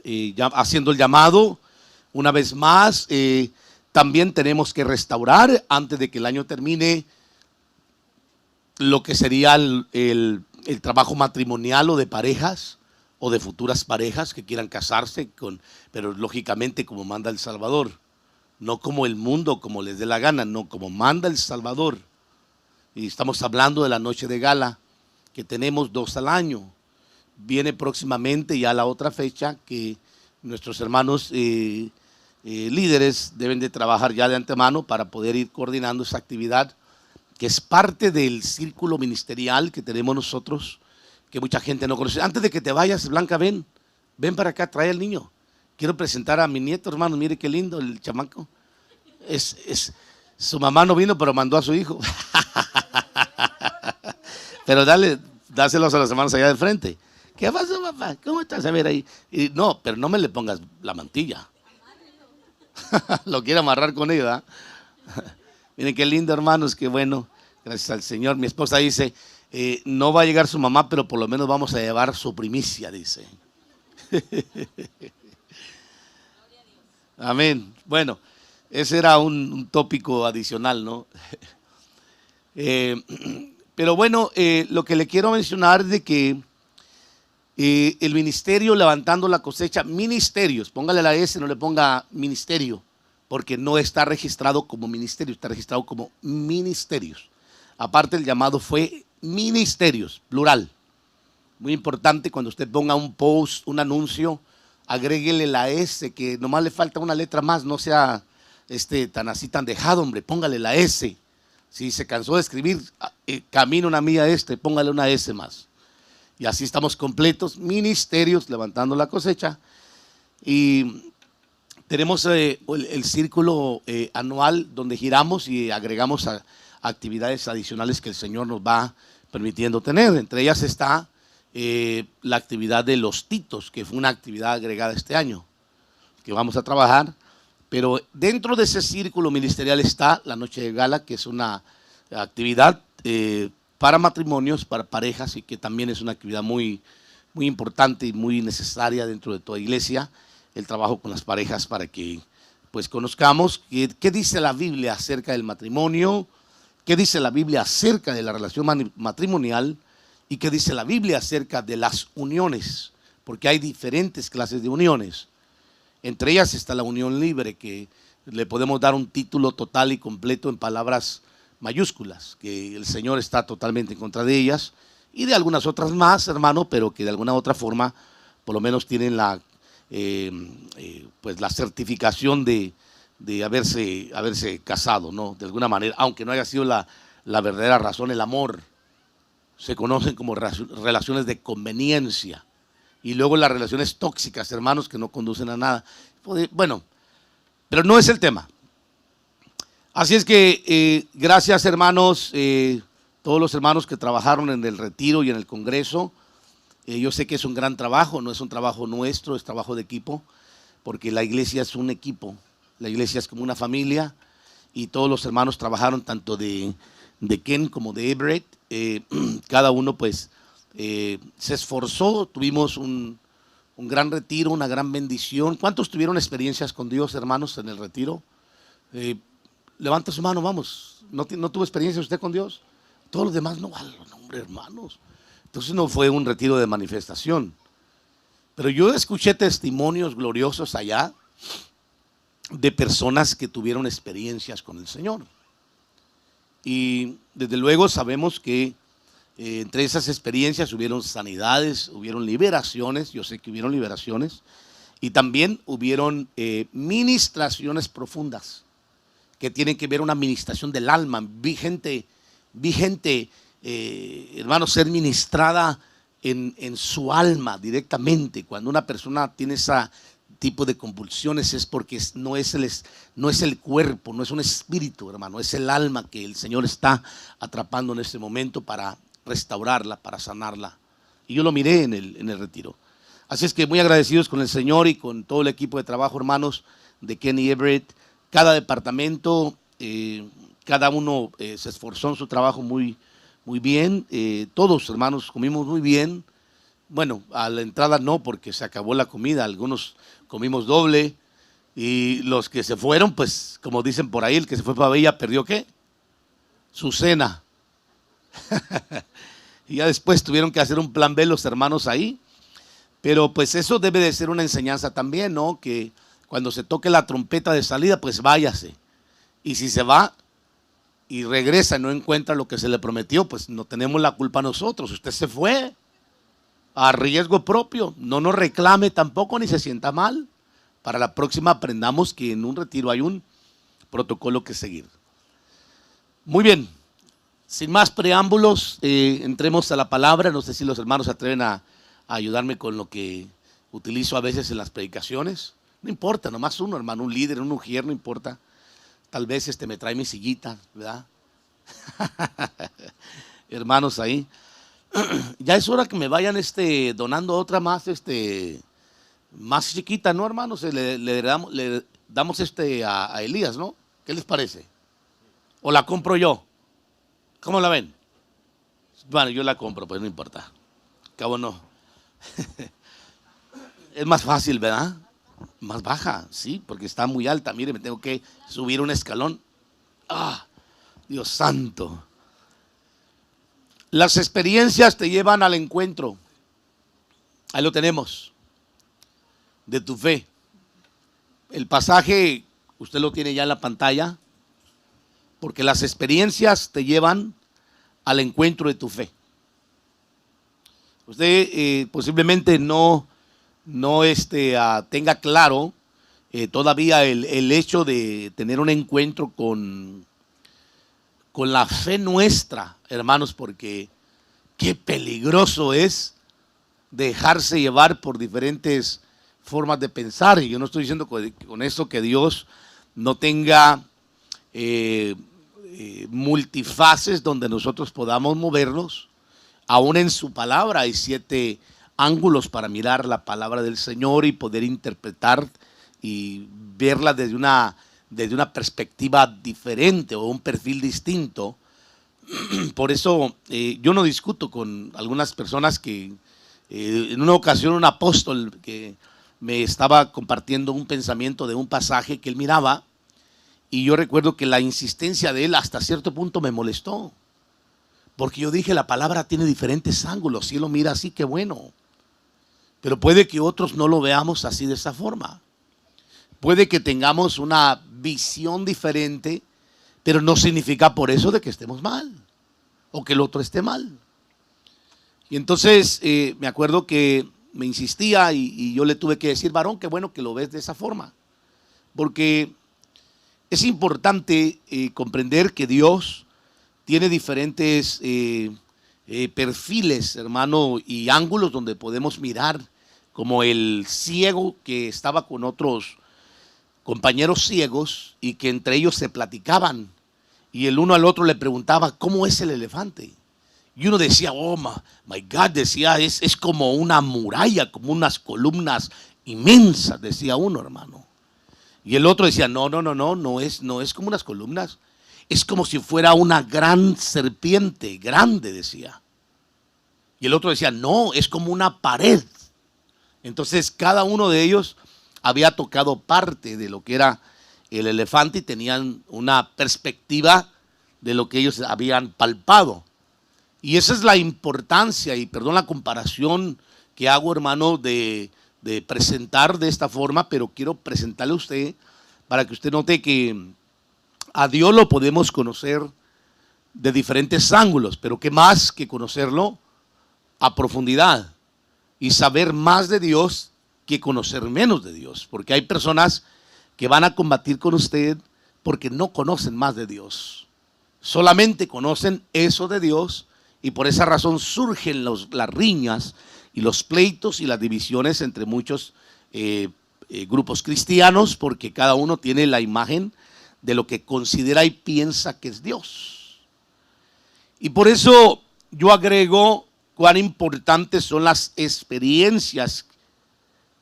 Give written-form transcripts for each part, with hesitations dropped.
ya haciendo el llamado una vez más. También tenemos que restaurar antes de que el año termine lo que sería el trabajo matrimonial o de parejas o de futuras parejas que quieran casarse, pero lógicamente como manda el Salvador, no como el mundo, como les dé la gana, no, como manda el Salvador. Y estamos hablando de la noche de gala, que tenemos 2 al año. Viene próximamente ya la otra fecha que nuestros hermanos líderes deben de trabajar ya de antemano para poder ir coordinando esa actividad, que es parte del círculo ministerial que tenemos nosotros, que mucha gente no conoce. Antes de que te vayas, Blanca, ven para acá, trae al niño. Quiero presentar a mi nieto, hermano, mire qué lindo el chamaco. Su mamá no vino, pero mandó a su hijo. Pero dáselos a los hermanos allá de frente. ¿Qué pasó, papá? ¿Cómo estás? A ver ahí. Y no, pero no me le pongas la mantilla. Lo quiere amarrar con ella. Miren qué lindo, hermanos, qué bueno. Gracias al Señor. Mi esposa dice, no va a llegar su mamá, pero por lo menos vamos a llevar su primicia, dice. Amén. Bueno, ese era un tópico adicional, ¿no? Pero bueno, lo que le quiero mencionar es de que el ministerio levantando la cosecha, ministerios, póngale la S, no le ponga ministerio, porque no está registrado como ministerio, está registrado como ministerios. Aparte el llamado fue ministerios, plural. Muy importante cuando usted ponga un post, un anuncio, agréguele la S, que nomás le falta una letra más, no sea tan así tan dejado, hombre, póngale la S. Si se cansó de escribir, camina una milla póngale una S más. Y así estamos completos, ministerios, levantando la cosecha. Y tenemos el círculo anual donde giramos y agregamos actividades adicionales que el Señor nos va permitiendo tener. Entre ellas está la actividad de los titos, que fue una actividad agregada este año, que vamos a trabajar. Pero dentro de ese círculo ministerial está la noche de gala, que es una actividad para matrimonios, para parejas, y que también es una actividad muy, muy importante y muy necesaria dentro de toda iglesia, el trabajo con las parejas para que pues conozcamos qué dice la Biblia acerca del matrimonio, qué dice la Biblia acerca de la relación matrimonial y qué dice la Biblia acerca de las uniones, porque hay diferentes clases de uniones. Entre ellas está la unión libre, que le podemos dar un título total y completo en palabras mayúsculas, que el Señor está totalmente en contra de ellas, y de algunas otras más, hermano, pero que de alguna otra forma por lo menos tienen pues la certificación de haberse casado, ¿no? De alguna manera, aunque no haya sido la verdadera razón, el amor. Se conocen como relaciones de conveniencia. Y luego las relaciones tóxicas, hermanos, que no conducen a nada. Bueno, pero no es el tema. Así es que gracias, hermanos, todos los hermanos que trabajaron en el retiro y en el congreso. Yo sé que es un gran trabajo, no es un trabajo nuestro, es trabajo de equipo, porque la iglesia es un equipo, la iglesia es como una familia, y todos los hermanos trabajaron tanto de Ken como de Everett. Cada uno pues se esforzó, tuvimos un gran retiro, una gran bendición. ¿Cuántos tuvieron experiencias con Dios, hermanos, en el retiro? Levanta su mano, vamos. ¿No tuvo experiencia usted con Dios? Todos los demás no, hombre, hermanos. Entonces no fue un retiro de manifestación. Pero yo escuché testimonios gloriosos allá de personas que tuvieron experiencias con el Señor. Y desde luego sabemos que entre esas experiencias hubieron sanidades, hubieron liberaciones, yo sé que hubieron liberaciones, y también hubieron ministraciones profundas que tienen que ver una administración del alma. Vi gente, hermanos, ser ministrada en su alma directamente. Cuando una persona tiene ese tipo de convulsiones es porque no es el cuerpo, no es un espíritu, hermano, es el alma que el Señor está atrapando en este momento para restaurarla, para sanarla. Y yo lo miré en el retiro. Así es que muy agradecidos con el Señor y con todo el equipo de trabajo, hermanos, de Kenny Everett. Cada departamento, cada uno se esforzó en su trabajo muy, muy bien. Todos, hermanos, comimos muy bien. Bueno, a la entrada no, porque se acabó la comida. Algunos comimos doble y los que se fueron, pues como dicen por ahí, el que se fue para Bella perdió ¿qué? Su cena. Y ya después tuvieron que hacer un plan B los hermanos ahí. Pero pues eso debe de ser una enseñanza también, ¿no? Que cuando se toque la trompeta de salida, pues váyase. Y si se va y regresa y no encuentra lo que se le prometió, pues no tenemos la culpa nosotros. Usted se fue a riesgo propio. No nos reclame tampoco ni se sienta mal. Para la próxima aprendamos que en un retiro hay un protocolo que seguir. Muy bien. Sin más preámbulos, entremos a la palabra. No sé si los hermanos se atreven a ayudarme con lo que utilizo a veces en las predicaciones. No importa, nomás uno, hermano, un líder, un ujier, no importa. Tal vez me trae mi sillita, ¿verdad? Hermanos ahí. Ya es hora que me vayan donando otra más, más chiquita, ¿no, hermanos? Le damos a Elías, ¿no? ¿Qué les parece? ¿O la compro yo? ¿Cómo la ven? Bueno, yo la compro, pues no importa. Cabo no. Es más fácil, ¿verdad? Más baja, sí, porque está muy alta. Mire, me tengo que subir un escalón. ¡Ah! Dios santo. Las experiencias te llevan al encuentro. Ahí lo tenemos. De tu fe. El pasaje, usted lo tiene ya en la pantalla. Porque las experiencias te llevan al encuentro de tu fe. Usted posiblemente no tenga claro todavía el hecho de tener un encuentro con la fe nuestra, hermanos, porque qué peligroso es dejarse llevar por diferentes formas de pensar. Y yo no estoy diciendo con eso que Dios no tenga multifaces donde nosotros podamos movernos. Aún en su palabra hay 7 ángulos para mirar la palabra del Señor y poder interpretar y verla desde una perspectiva diferente o un perfil distinto. Por eso yo no discuto con algunas personas que en una ocasión un apóstol que me estaba compartiendo un pensamiento de un pasaje que él miraba, y yo recuerdo que la insistencia de él hasta cierto punto me molestó, porque yo dije, la palabra tiene diferentes ángulos, si él lo mira así, qué bueno, pero puede que otros no lo veamos así de esa forma. Puede que tengamos una visión diferente, pero no significa por eso de que estemos mal o que el otro esté mal. Y entonces me acuerdo que me insistía y yo le tuve que decir, varón, qué bueno que lo ves de esa forma, porque es importante comprender que Dios tiene diferentes perfiles, hermano, y ángulos donde podemos mirar, como el ciego que estaba con otros compañeros ciegos y que entre ellos se platicaban y el uno al otro le preguntaba, ¿cómo es el elefante? Y uno decía, oh my God, decía, es como una muralla, como unas columnas inmensas, decía uno, hermano. Y el otro decía, no es como unas columnas, es como si fuera una gran serpiente, grande, decía. Y el otro decía, no, es como una pared. Entonces cada uno de ellos había tocado parte de lo que era el elefante y tenían una perspectiva de lo que ellos habían palpado. Y esa es la importancia, y perdón la comparación que hago, hermano, de presentar de esta forma, pero quiero presentarle a usted para que usted note que a Dios lo podemos conocer de diferentes ángulos, pero que más que conocerlo a profundidad y saber más de Dios que conocer menos de Dios, porque hay personas que van a combatir con usted porque no conocen más de Dios, solamente conocen eso de Dios, y por esa razón surgen las riñas y los pleitos y las divisiones entre muchos grupos cristianos, porque cada uno tiene la imagen de lo que considera y piensa que es Dios. Y por eso yo agrego cuán importantes son las experiencias,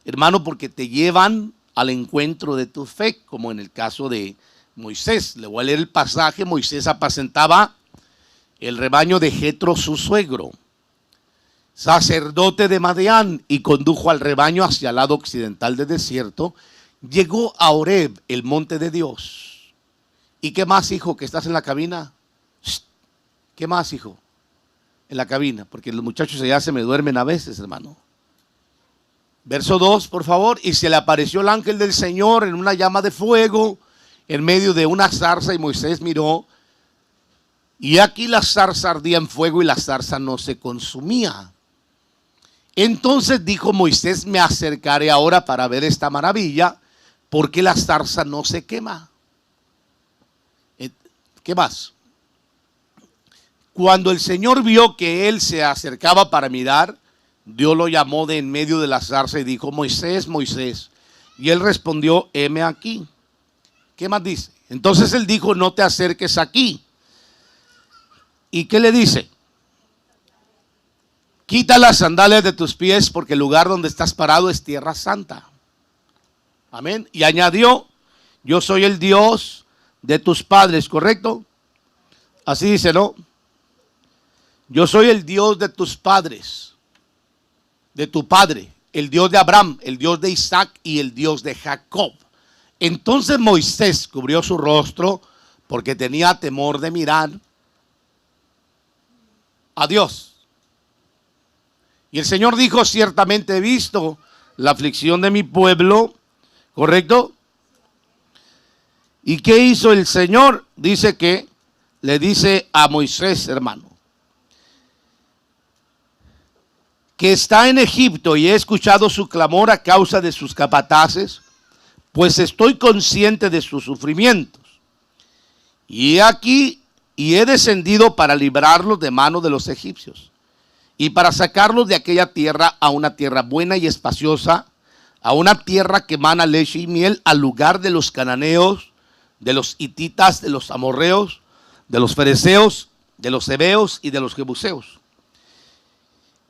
hermano, porque te llevan al encuentro de tu fe, como en el caso de Moisés. Le voy a leer el pasaje. Moisés apacentaba el rebaño de Jetro, su suegro. sacerdote de Madián, y condujo al rebaño hacia el lado occidental del desierto. Llegó a Horeb, el monte de Dios. ¿Y qué más, hijo, que estás en la cabina? ¿Qué más, hijo? En la cabina, porque los muchachos allá se me duermen a veces, hermano. Verso 2, por favor. Y se le apareció el ángel del Señor en una llama de fuego en medio de una zarza, y Moisés miró, y aquí la zarza ardía en fuego y la zarza no se consumía. Entonces dijo Moisés: me acercaré ahora para ver esta maravilla, porque la zarza no se quema. ¿Qué más? Cuando el Señor vio que él se acercaba para mirar, Dios lo llamó de en medio de la zarza y dijo: Moisés, Moisés. Y él respondió: heme aquí. ¿Qué más dice? Entonces él dijo: no te acerques aquí. ¿Y qué le dice? Quita las sandalias de tus pies, porque el lugar donde estás parado es tierra santa. Amén. Y añadió: yo soy el Dios de tus padres, ¿correcto? Así dice, ¿no? Yo soy el Dios de tus padres, de tu padre, el Dios de Abraham, el Dios de Isaac y el Dios de Jacob. Entonces Moisés cubrió su rostro porque tenía temor de mirar a Dios. Y el Señor dijo: ciertamente he visto la aflicción de mi pueblo, ¿correcto? ¿Y qué hizo el Señor? Dice que le dice a Moisés, hermano, que está en Egipto, y he escuchado su clamor a causa de sus capataces, pues estoy consciente de sus sufrimientos. Y aquí, y he descendido para librarlos de mano de los egipcios, y para sacarlos de aquella tierra a una tierra buena y espaciosa, a una tierra que emana leche y miel, al lugar de los cananeos, de los hititas, de los amorreos, de los fereceos, de los heveos y de los jebuseos.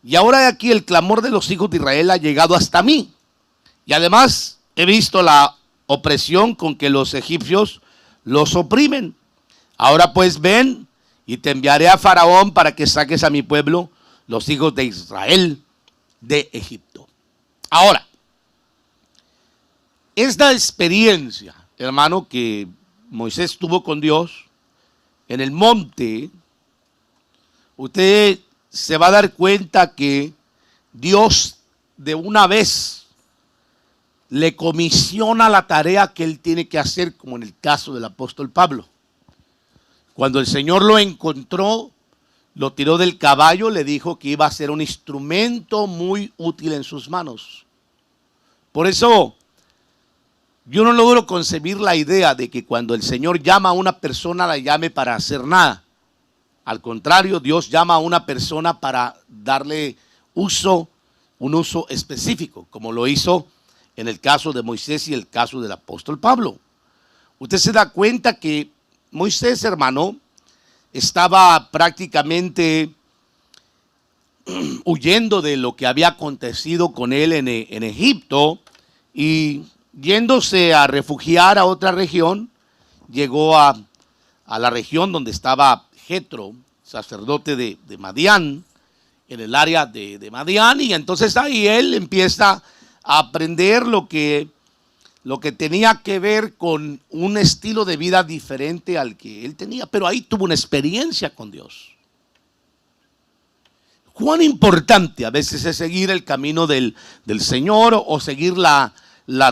Y ahora aquí el clamor de los hijos de Israel ha llegado hasta mí. Y además he visto la opresión con que los egipcios los oprimen. Ahora pues ven, y te enviaré a Faraón para que saques a mi pueblo, los hijos de Israel, de Egipto. Ahora, esta experiencia, hermano, que Moisés tuvo con Dios en el monte, usted se va a dar cuenta que Dios de una vez le comisiona la tarea que él tiene que hacer, como en el caso del apóstol Pablo. Cuando el Señor lo encontró, lo tiró del caballo, le dijo que iba a ser un instrumento muy útil en sus manos. Por eso yo no logro concebir la idea de que cuando el Señor llama a una persona, la llame para hacer nada. Al contrario, Dios llama a una persona para darle uso, un uso específico, como lo hizo en el caso de Moisés y el caso del apóstol Pablo. Usted se da cuenta que Moisés, hermano, estaba prácticamente huyendo de lo que había acontecido con él en Egipto, y yéndose a refugiar a otra región, llegó a la región donde estaba Jetro, sacerdote de Madián, en el área de Madián, y entonces ahí él empieza a aprender lo que tenía que ver con un estilo de vida diferente al que él tenía, pero ahí tuvo una experiencia con Dios. Cuán importante a veces es seguir el camino del Señor, o seguir la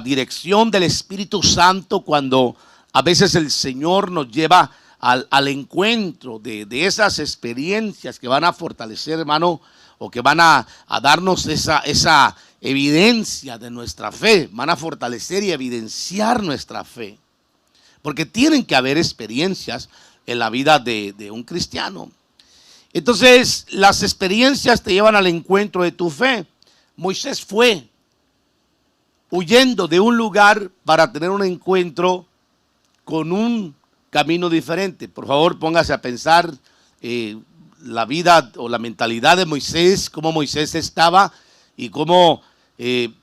dirección del Espíritu Santo, cuando a veces el Señor nos lleva al encuentro de esas experiencias que van a fortalecer, hermano, o que van a darnos esa evidencia de nuestra fe, van a fortalecer y evidenciar nuestra fe. Porque tienen que haber experiencias en la vida de un cristiano. Entonces, las experiencias te llevan al encuentro de tu fe. Moisés fue huyendo de un lugar para tener un encuentro con un camino diferente. Por favor, póngase a pensar la vida o la mentalidad de Moisés, cómo Moisés estaba y cómo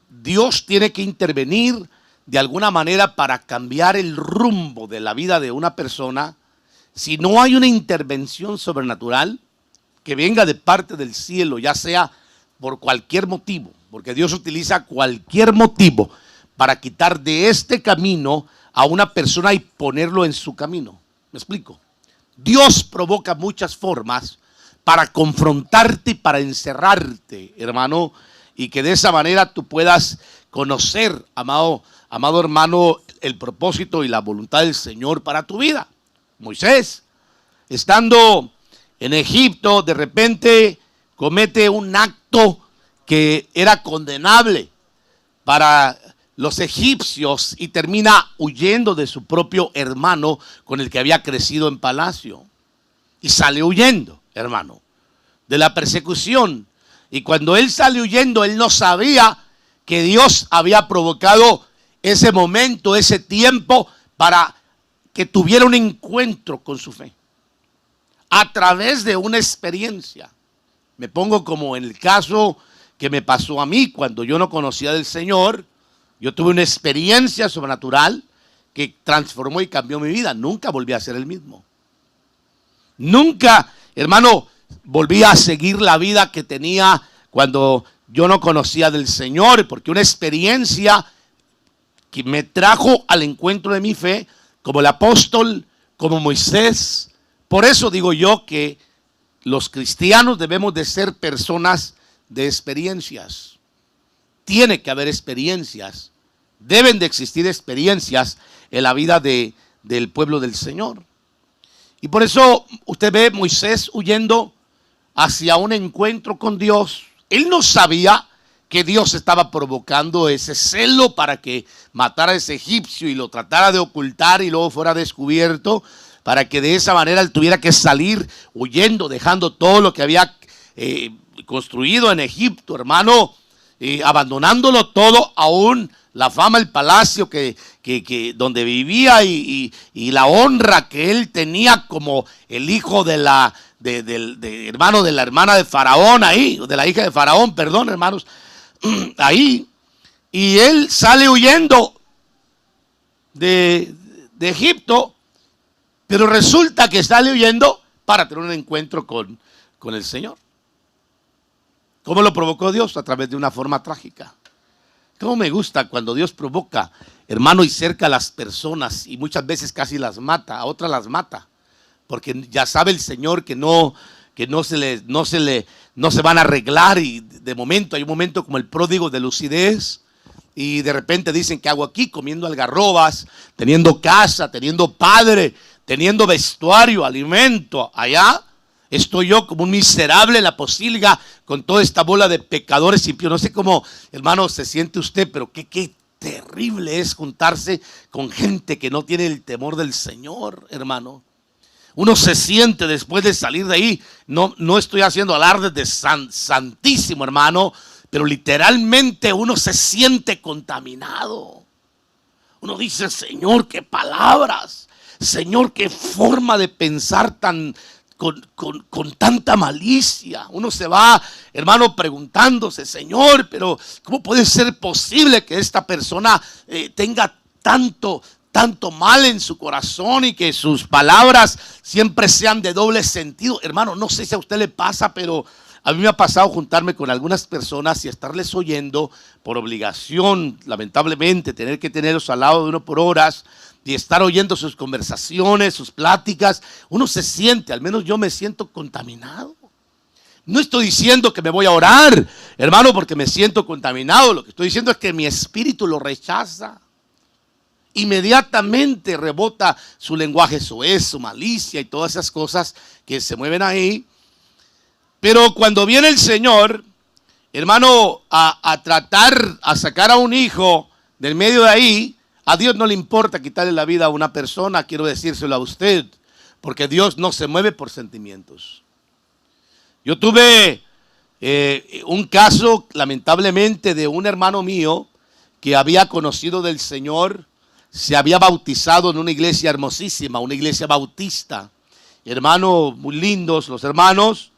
Dios tiene que intervenir de alguna manera para cambiar el rumbo de la vida de una persona. Si no hay una intervención sobrenatural que venga de parte del cielo, ya sea por cualquier motivo, porque Dios utiliza cualquier motivo para quitar de este camino a una persona y ponerlo en su camino. ¿Me explico? Dios provoca muchas formas para confrontarte y para encerrarte, hermano, y que de esa manera tú puedas conocer, amado hermano, el propósito y la voluntad del Señor para tu vida. Moisés, estando en Egipto, de repente comete un acto que era condenable para los egipcios y termina huyendo de su propio hermano con el que había crecido en palacio. Y sale huyendo, hermano, de la persecución. Y cuando él sale huyendo, él no sabía que Dios había provocado ese momento, ese tiempo, para que tuviera un encuentro con su fe. A través de una experiencia. Me pongo como en el caso que me pasó a mí cuando yo no conocía del Señor. Yo tuve una experiencia sobrenatural que transformó y cambió mi vida. Nunca volví a ser el mismo. Nunca, hermano, volví a seguir la vida que tenía cuando yo no conocía del Señor, porque una experiencia que me trajo al encuentro de mi fe, como el apóstol, como Moisés. Por eso digo yo que los cristianos debemos de ser personas de experiencias. Tiene que haber experiencias, deben de existir experiencias en la vida del pueblo del Señor. Y por eso usted ve Moisés huyendo hacia un encuentro con Dios. Él no sabía que Dios estaba provocando ese celo para que matara a ese egipcio y lo tratara de ocultar y luego fuera descubierto, para que de esa manera él tuviera que salir huyendo, dejando todo lo que había construido en Egipto, hermano, abandonándolo todo, aún la fama, el palacio donde vivía y la honra que él tenía como el hijo hermano de la hermana de Faraón ahí, de la hija de Faraón, perdón, hermanos, ahí. Y él sale huyendo de Egipto, pero resulta que sale huyendo para tener un encuentro con el Señor. ¿Cómo lo provocó Dios? A través de una forma trágica. ¿Cómo me gusta cuando Dios provoca, hermano, y cerca a las personas y muchas veces casi las mata, a otras las mata? Porque ya sabe el Señor que no se van a arreglar, y de momento hay un momento como el pródigo de lucidez y de repente dicen: ¿qué hago aquí? Comiendo algarrobas, teniendo casa, teniendo padre, teniendo vestuario, alimento. Allá estoy yo como un miserable en la posilga con toda esta bola de pecadores impíos. No sé cómo, hermano, se siente usted, pero qué terrible es juntarse con gente que no tiene el temor del Señor, hermano. Uno se siente después de salir de ahí, no estoy haciendo alardes de santísimo, hermano, pero literalmente uno se siente contaminado. Uno dice: Señor, qué palabras, Señor, qué forma de pensar con tanta malicia. Uno se va, hermano, preguntándose: Señor, pero ¿cómo puede ser posible que esta persona tenga tanto mal en su corazón y que sus palabras siempre sean de doble sentido? Hermano, no sé si a usted le pasa, pero a mí me ha pasado juntarme con algunas personas y estarles oyendo por obligación, lamentablemente, tener que tenerlos al lado de uno por horas y estar oyendo sus conversaciones, sus pláticas. Uno se siente, al menos yo me siento contaminado. No estoy diciendo que me voy a orar, hermano, porque me siento contaminado. Lo que estoy diciendo es que mi espíritu lo rechaza. Inmediatamente rebota su lenguaje soez, su malicia y todas esas cosas que se mueven ahí. Pero cuando viene el Señor, hermano, a tratar, a sacar a un hijo del medio de ahí, a Dios no le importa quitarle la vida a una persona, quiero decírselo a usted, porque Dios no se mueve por sentimientos. Yo tuve un caso, lamentablemente, de un hermano mío que había conocido del Señor. Se había bautizado en una iglesia hermosísima, una iglesia bautista. Hermano, muy lindos los hermanos.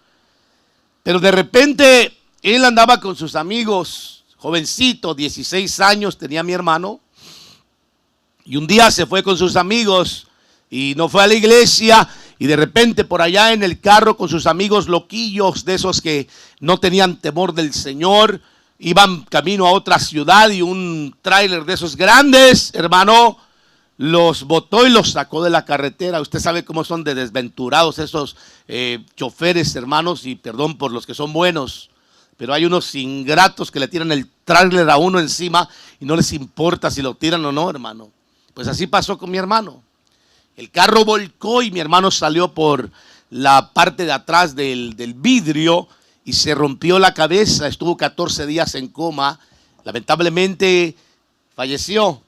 Pero de repente él andaba con sus amigos, jovencito, 16 años tenía mi hermano. Y un día se fue con sus amigos y no fue a la iglesia. Y de repente por allá en el carro con sus amigos loquillos, de esos que no tenían temor del Señor, iban camino a otra ciudad y un tráiler de esos grandes, hermano, los botó y los sacó de la carretera. Usted sabe cómo son de desventurados esos choferes, hermanos, y perdón por los que son buenos, pero hay unos ingratos que le tiran el tráiler a uno encima y no les importa si lo tiran o no, hermano. Pues así pasó con mi hermano. El carro volcó y mi hermano salió por la parte de atrás del vidrio y se rompió la cabeza. Estuvo 14 días en coma. Lamentablemente falleció.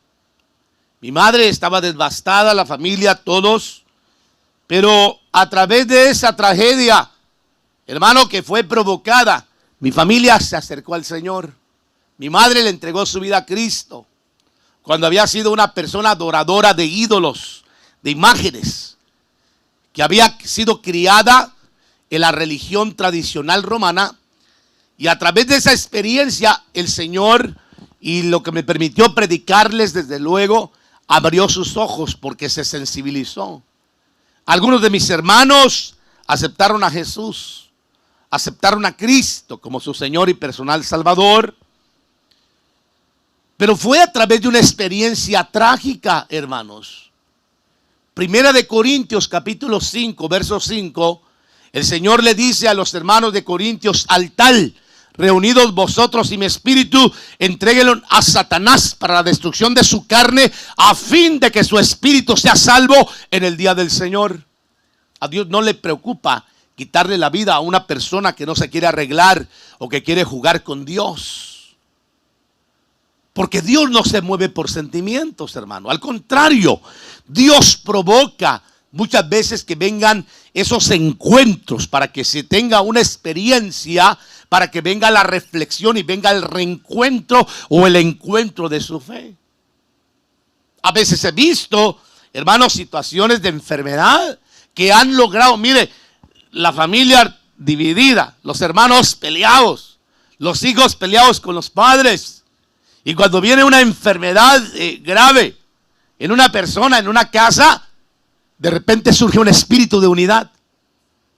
Mi madre estaba devastada, la familia, todos. Pero a través de esa tragedia, hermano, que fue provocada, mi familia se acercó al Señor. Mi madre le entregó su vida a Cristo cuando había sido una persona adoradora de ídolos, de imágenes, que había sido criada en la religión tradicional romana. Y a través de esa experiencia el Señor, y lo que me permitió predicarles, desde luego abrió sus ojos porque se sensibilizó. Algunos de mis hermanos aceptaron a Jesús, aceptaron a Cristo como su Señor y personal Salvador. Pero fue a través de una experiencia trágica, hermanos. Primera de Corintios capítulo 5, verso 5, el Señor le dice a los hermanos de Corintios: al tal, reunidos vosotros y mi espíritu, entréguenlo a Satanás para la destrucción de su carne, a fin de que su espíritu sea salvo en el día del Señor. A Dios no le preocupa quitarle la vida a una persona que no se quiere arreglar o que quiere jugar con Dios. Porque Dios no se mueve por sentimientos, hermano. Al contrario, Dios provoca muchas veces que vengan esos encuentros para que se tenga una experiencia, para que venga la reflexión y venga el reencuentro o el encuentro de su fe. A veces he visto, hermanos, situaciones de enfermedad que han logrado, mire, la familia dividida, los hermanos peleados, los hijos peleados con los padres. Y cuando viene una enfermedad grave en una persona, en una casa, de repente surge un espíritu de unidad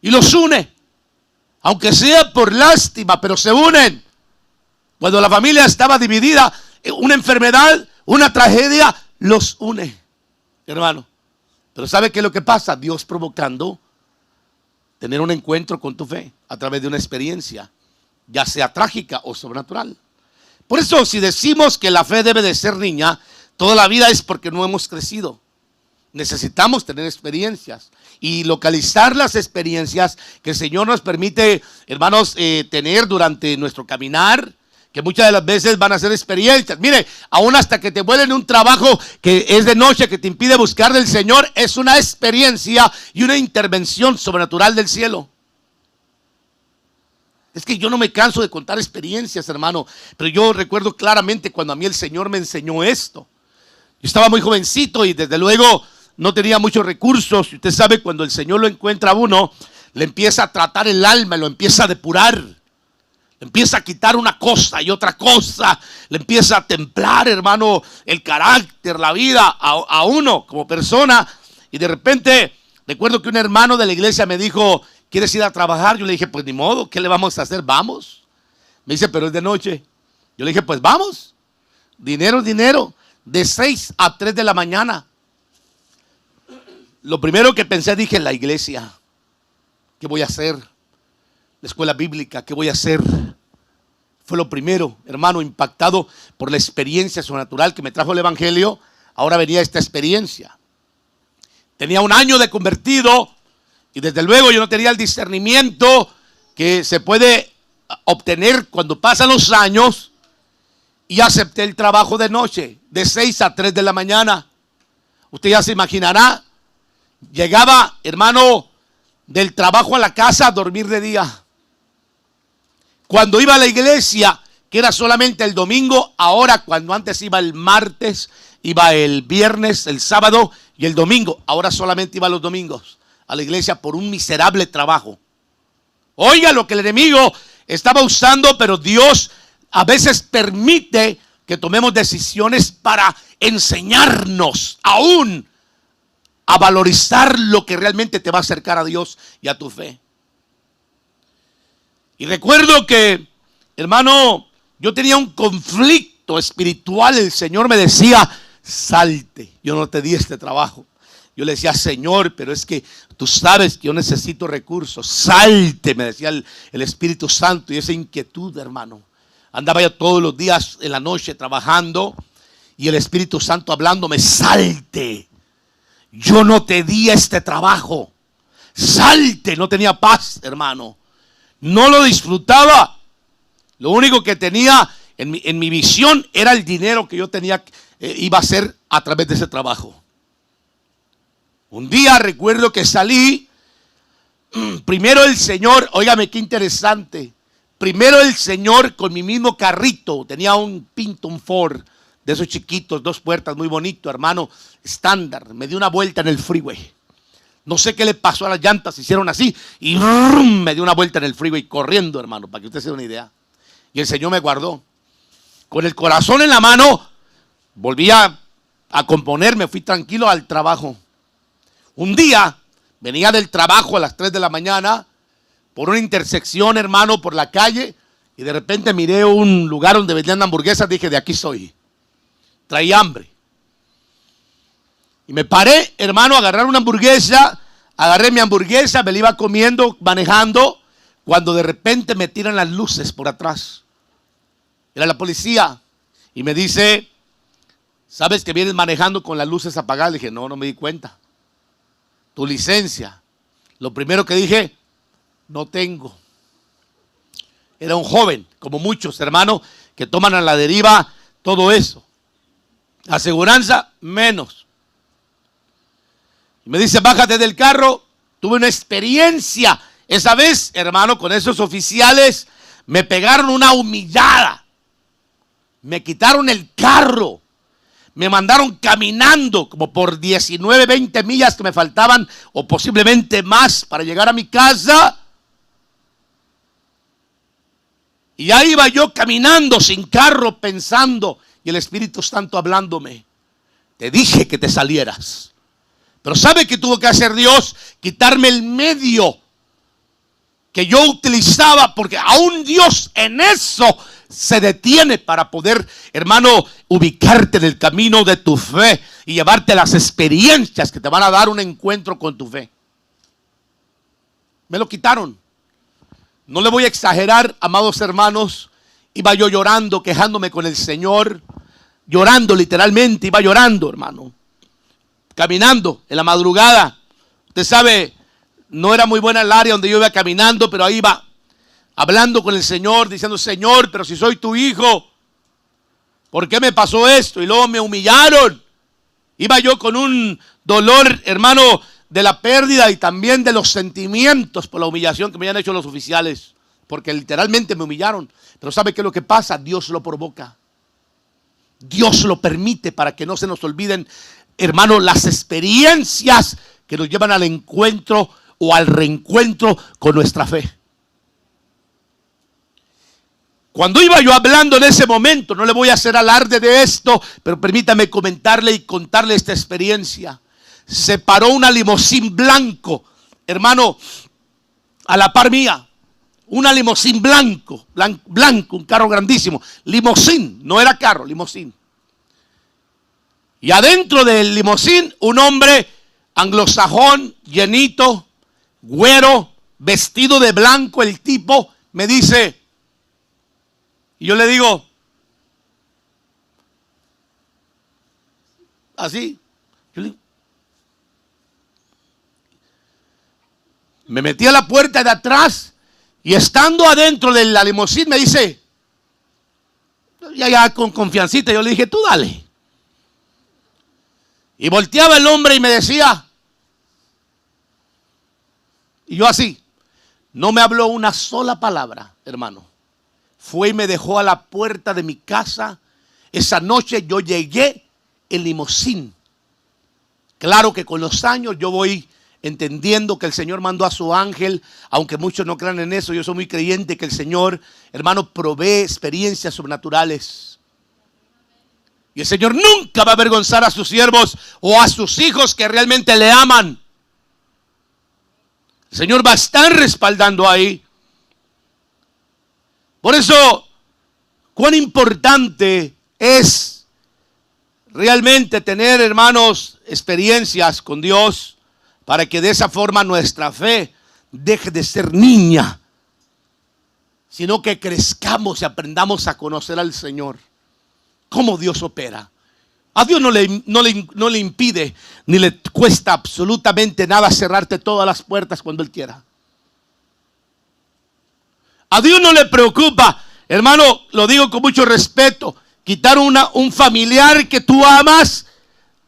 y los une, aunque sea por lástima, pero se unen. Cuando la familia estaba dividida, una enfermedad, una tragedia, los une, hermano. Pero ¿sabe qué es lo que pasa? Dios provocando tener un encuentro con tu fe a través de una experiencia, ya sea trágica o sobrenatural. Por eso, si decimos que la fe debe de ser niña, toda la vida es porque no hemos crecido. Necesitamos tener experiencias y localizar las experiencias que el Señor nos permite, hermanos, tener durante nuestro caminar, que muchas de las veces van a ser experiencias. Mire, aún hasta que te vuelven un trabajo que es de noche, que te impide buscar del Señor, es una experiencia y una intervención sobrenatural del cielo. Es que yo no me canso de contar experiencias, hermano, pero yo recuerdo claramente cuando a mí el Señor me enseñó esto. Yo estaba muy jovencito y desde luego no tenía muchos recursos. Y usted sabe, cuando el Señor lo encuentra a uno, le empieza a tratar el alma, lo empieza a depurar, le empieza a quitar una cosa y otra cosa, le empieza a templar, hermano, el carácter, la vida a uno como persona. Y de repente, recuerdo que un hermano de la iglesia me dijo: ¿quieres ir a trabajar? Yo le dije: pues ni modo, ¿qué le vamos a hacer? Vamos. Me dice: pero es de noche. Yo le dije: pues vamos. Dinero es dinero. De 6 a 3 de la mañana. Lo primero que pensé, dije: la iglesia. ¿Qué voy a hacer? La escuela bíblica, ¿qué voy a hacer? Fue lo primero, hermano, impactado por la experiencia sobrenatural que me trajo el evangelio. Ahora venía esta experiencia. Tenía 1 año de convertido. Y desde luego yo no tenía el discernimiento que se puede obtener cuando pasan los años. Y acepté el trabajo de noche, de 6 a 3 de la mañana. Usted ya se imaginará. Llegaba, hermano, del trabajo a la casa a dormir de día. Cuando iba a la iglesia, que era solamente el domingo, ahora cuando antes iba el martes, iba el viernes, el sábado y el domingo. Ahora solamente iba los domingos a la iglesia por un miserable trabajo. Oiga lo que el enemigo estaba usando, pero Dios a veces permite que tomemos decisiones para enseñarnos aún a valorizar lo que realmente te va a acercar a Dios y a tu fe. Y recuerdo que, hermano, yo tenía un conflicto espiritual. El Señor me decía, salte. Yo no te di este trabajo. Yo le decía, Señor, pero es que tú sabes que yo necesito recursos. Salte, me decía el Espíritu Santo. Y esa inquietud, hermano. Andaba yo todos los días en la noche trabajando y el Espíritu Santo hablándome, salte. Yo no te di este trabajo. Salte. No tenía paz, hermano. No lo disfrutaba. Lo único que tenía en mi visión era el dinero que yo tenía, iba a hacer a través de ese trabajo. Un día recuerdo que salí. Primero el Señor, óigame qué interesante. Primero el Señor con mi mismo carrito. Tenía un Pinto, un Ford, de esos chiquitos, 2 puertas, muy bonito, hermano, estándar. Me dio una vuelta en el freeway. No sé qué le pasó a las llantas, se hicieron así y me dio una vuelta en el freeway corriendo, hermano, para que usted se dé una idea. Y el Señor me guardó. Con el corazón en la mano, volví a componerme, fui tranquilo al trabajo. Un día, venía del trabajo a las 3 de la mañana, por una intersección, hermano, por la calle, y de repente miré un lugar donde vendían hamburguesas, dije, de aquí soy. Traía hambre. Y me paré, hermano, a agarrar una hamburguesa. Agarré mi hamburguesa, me la iba comiendo, manejando, cuando de repente me tiran las luces por atrás. Era la policía. Y me dice, ¿sabes que vienes manejando con las luces apagadas? Le dije, no, no me di cuenta. Tu licencia. Lo primero que dije, no tengo. Era un joven, como muchos, hermano, que toman a la deriva todo eso. Aseguranza, menos. Y me dice, bájate del carro. Tuve una experiencia. Esa vez, hermano, con esos oficiales me pegaron una humillada. Me quitaron el carro. Me mandaron caminando como por 19, 20 millas que me faltaban, o posiblemente más, para llegar a mi casa. Y ahí iba yo caminando sin carro, pensando, y el Espíritu Santo hablándome. Te dije que te salieras. Pero ¿sabe qué tuvo que hacer Dios? Quitarme el medio que yo utilizaba, porque aún Dios en eso se detiene para poder, hermano, ubicarte en el camino de tu fe y llevarte las experiencias que te van a dar un encuentro con tu fe. Me lo quitaron. No le voy a exagerar, amados hermanos. Iba yo llorando, quejándome con el Señor, llorando literalmente, iba llorando, hermano. Caminando en la madrugada. Usted sabe, no era muy buena el área donde yo iba caminando, pero ahí iba hablando con el Señor, diciendo, Señor, pero si soy tu hijo, ¿por qué me pasó esto? Y luego me humillaron. Iba yo con un dolor, hermano, de la pérdida y también de los sentimientos por la humillación que me habían hecho los oficiales, porque literalmente me humillaron. Pero ¿sabe qué es lo que pasa? Dios lo provoca. Dios lo permite para que no se nos olviden, hermano, las experiencias que nos llevan al encuentro o al reencuentro con nuestra fe. Cuando iba yo hablando en ese momento, no le voy a hacer alarde de esto, pero permítame comentarle y contarle esta experiencia. Se paró una limusín blanco, hermano, a la par mía. Una limusín blanco, un carro grandísimo. Limusín, no era carro, limusín. Y adentro del limusín, un hombre anglosajón, llenito, güero, vestido de blanco. El tipo me dice, y yo le digo, así, yo le digo, me metí a la puerta de atrás y estando adentro de la limusín me dice, ya con confiancita, yo le dije, tú dale. Y volteaba el hombre y me decía, y yo así, no me habló una sola palabra, hermano. Fue y me dejó a la puerta de mi casa. Esa noche yo llegué en limusín. Claro que con los años yo voy entendiendo que el Señor mandó a su ángel, aunque muchos no crean en eso. Yo soy muy creyente que el Señor, hermano, provee experiencias sobrenaturales. Y el Señor nunca va a avergonzar a sus siervos o a sus hijos que realmente le aman. El Señor va a estar respaldando ahí. Por eso, cuán importante es realmente tener, hermanos, experiencias con Dios, para que de esa forma nuestra fe deje de ser niña, sino que crezcamos y aprendamos a conocer al Señor, cómo Dios opera. A Dios no le impide ni le cuesta absolutamente nada cerrarte todas las puertas cuando Él quiera. A Dios no le preocupa, hermano, lo digo con mucho respeto, quitar un familiar que tú amas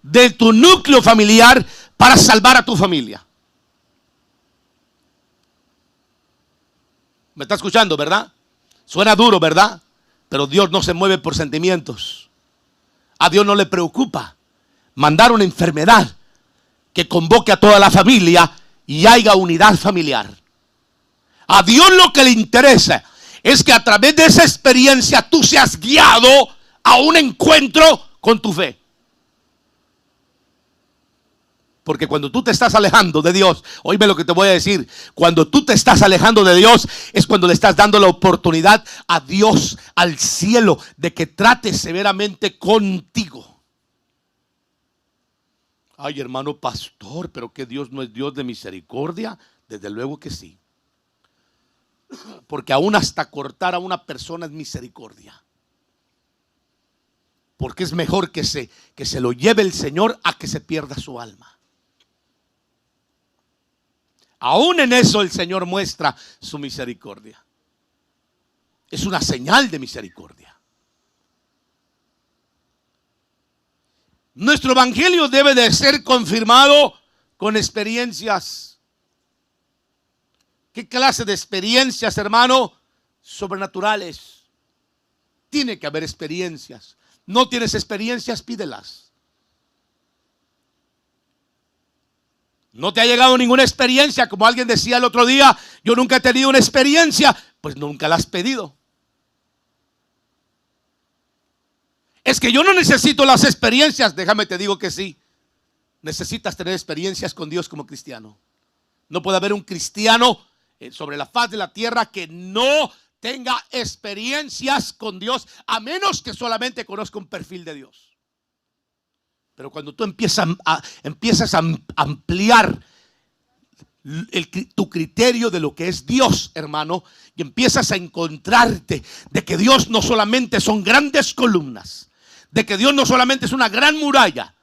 de tu núcleo familiar para salvar a tu familia. ¿Me está escuchando, verdad? Suena duro, ¿verdad? Pero Dios no se mueve por sentimientos. A Dios no le preocupa mandar una enfermedad que convoque a toda la familia y haya unidad familiar. A Dios lo que le interesa es que a través de esa experiencia tú seas guiado a un encuentro con tu fe. Porque cuando tú te estás alejando de Dios, oíme lo que te voy a decir, cuando tú te estás alejando de Dios es cuando le estás dando la oportunidad a Dios, al cielo, de que trate severamente contigo. Ay, hermano pastor, pero que Dios no es Dios de misericordia. Desde luego que sí. Porque aún hasta cortar a una persona es misericordia. Porque es mejor que se lo lleve el Señor a que se pierda su alma. Aún en eso el Señor muestra su misericordia. Es una señal de misericordia. Nuestro evangelio debe de ser confirmado con experiencias. ¿Qué clase de experiencias, hermano? Sobrenaturales. Tiene que haber experiencias. No tienes experiencias, pídelas. No te ha llegado ninguna experiencia, como alguien decía el otro día, yo nunca he tenido una experiencia, pues nunca la has pedido. Es que yo no necesito las experiencias, déjame te digo que sí. Necesitas tener experiencias con Dios como cristiano. No puede haber un cristiano sobre la faz de la tierra que no tenga experiencias con Dios, a menos que solamente conozca un perfil de Dios. Pero cuando tú empiezas a ampliar tu criterio de lo que es Dios, hermano, y empiezas a encontrarte de que Dios no solamente son grandes columnas, de que Dios no solamente es una gran muralla,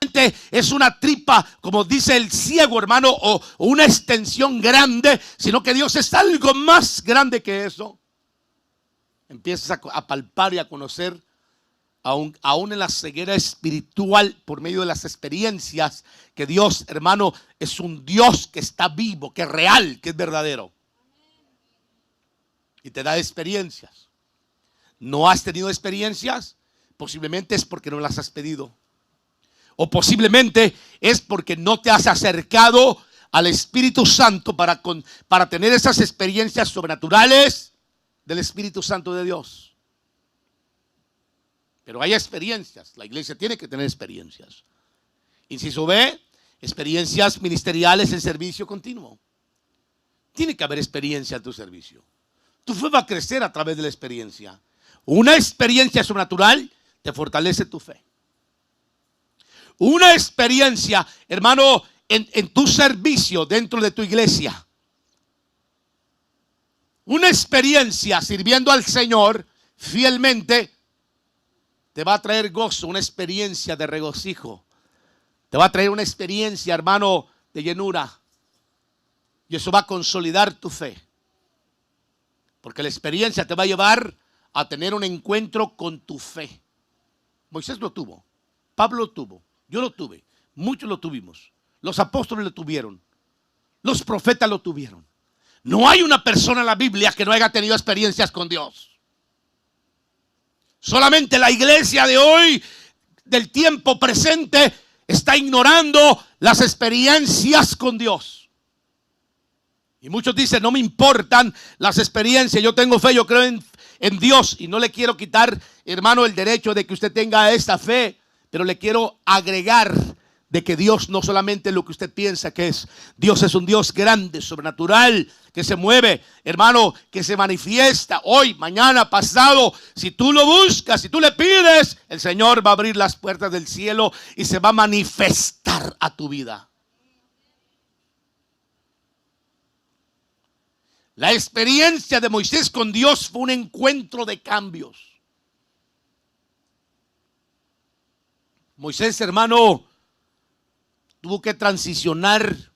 es una tripa, como dice el ciego, hermano, o una extensión grande, sino que Dios es algo más grande que eso. Empiezas a palpar y a conocer, aún en la ceguera espiritual, por medio de las experiencias, que Dios, hermano, es un Dios que está vivo, que es real, que es verdadero. Y te da experiencias. ¿No has tenido experiencias? Posiblemente es porque no las has pedido. O posiblemente es porque no te has acercado al Espíritu Santo para tener esas experiencias sobrenaturales del Espíritu Santo de Dios. Pero hay experiencias. La iglesia tiene que tener experiencias. Inciso B, experiencias ministeriales en servicio continuo. Tiene que haber experiencia en tu servicio. Tu fe va a crecer a través de la experiencia. Una experiencia sobrenatural te fortalece tu fe. Una experiencia, hermano, en tu servicio dentro de tu iglesia. Una experiencia sirviendo al Señor fielmente te va a traer gozo, una experiencia de regocijo. Te va a traer una experiencia, hermano, de llenura. Y eso va a consolidar tu fe. Porque la experiencia te va a llevar a tener un encuentro con tu fe. Moisés lo tuvo, Pablo lo tuvo, yo lo tuve, muchos lo tuvimos. Los apóstoles lo tuvieron, los profetas lo tuvieron. No hay una persona en la Biblia que no haya tenido experiencias con Dios. Solamente la iglesia de hoy, del tiempo presente, está ignorando las experiencias con Dios. Y muchos dicen, no me importan las experiencias, yo tengo fe, yo creo en Dios. Y no le quiero quitar, hermano, el derecho de que usted tenga esta fe. Pero le quiero agregar de que Dios no solamente es lo que usted piensa que es. Dios es un Dios grande, sobrenatural, que se mueve, hermano, que se manifiesta hoy, mañana, pasado. Si tú lo buscas, si tú le pides, el Señor va a abrir las puertas del cielo y se va a manifestar a tu vida. La experiencia de Moisés con Dios fue un encuentro de cambios. Moisés, hermano, tuvo que transicionar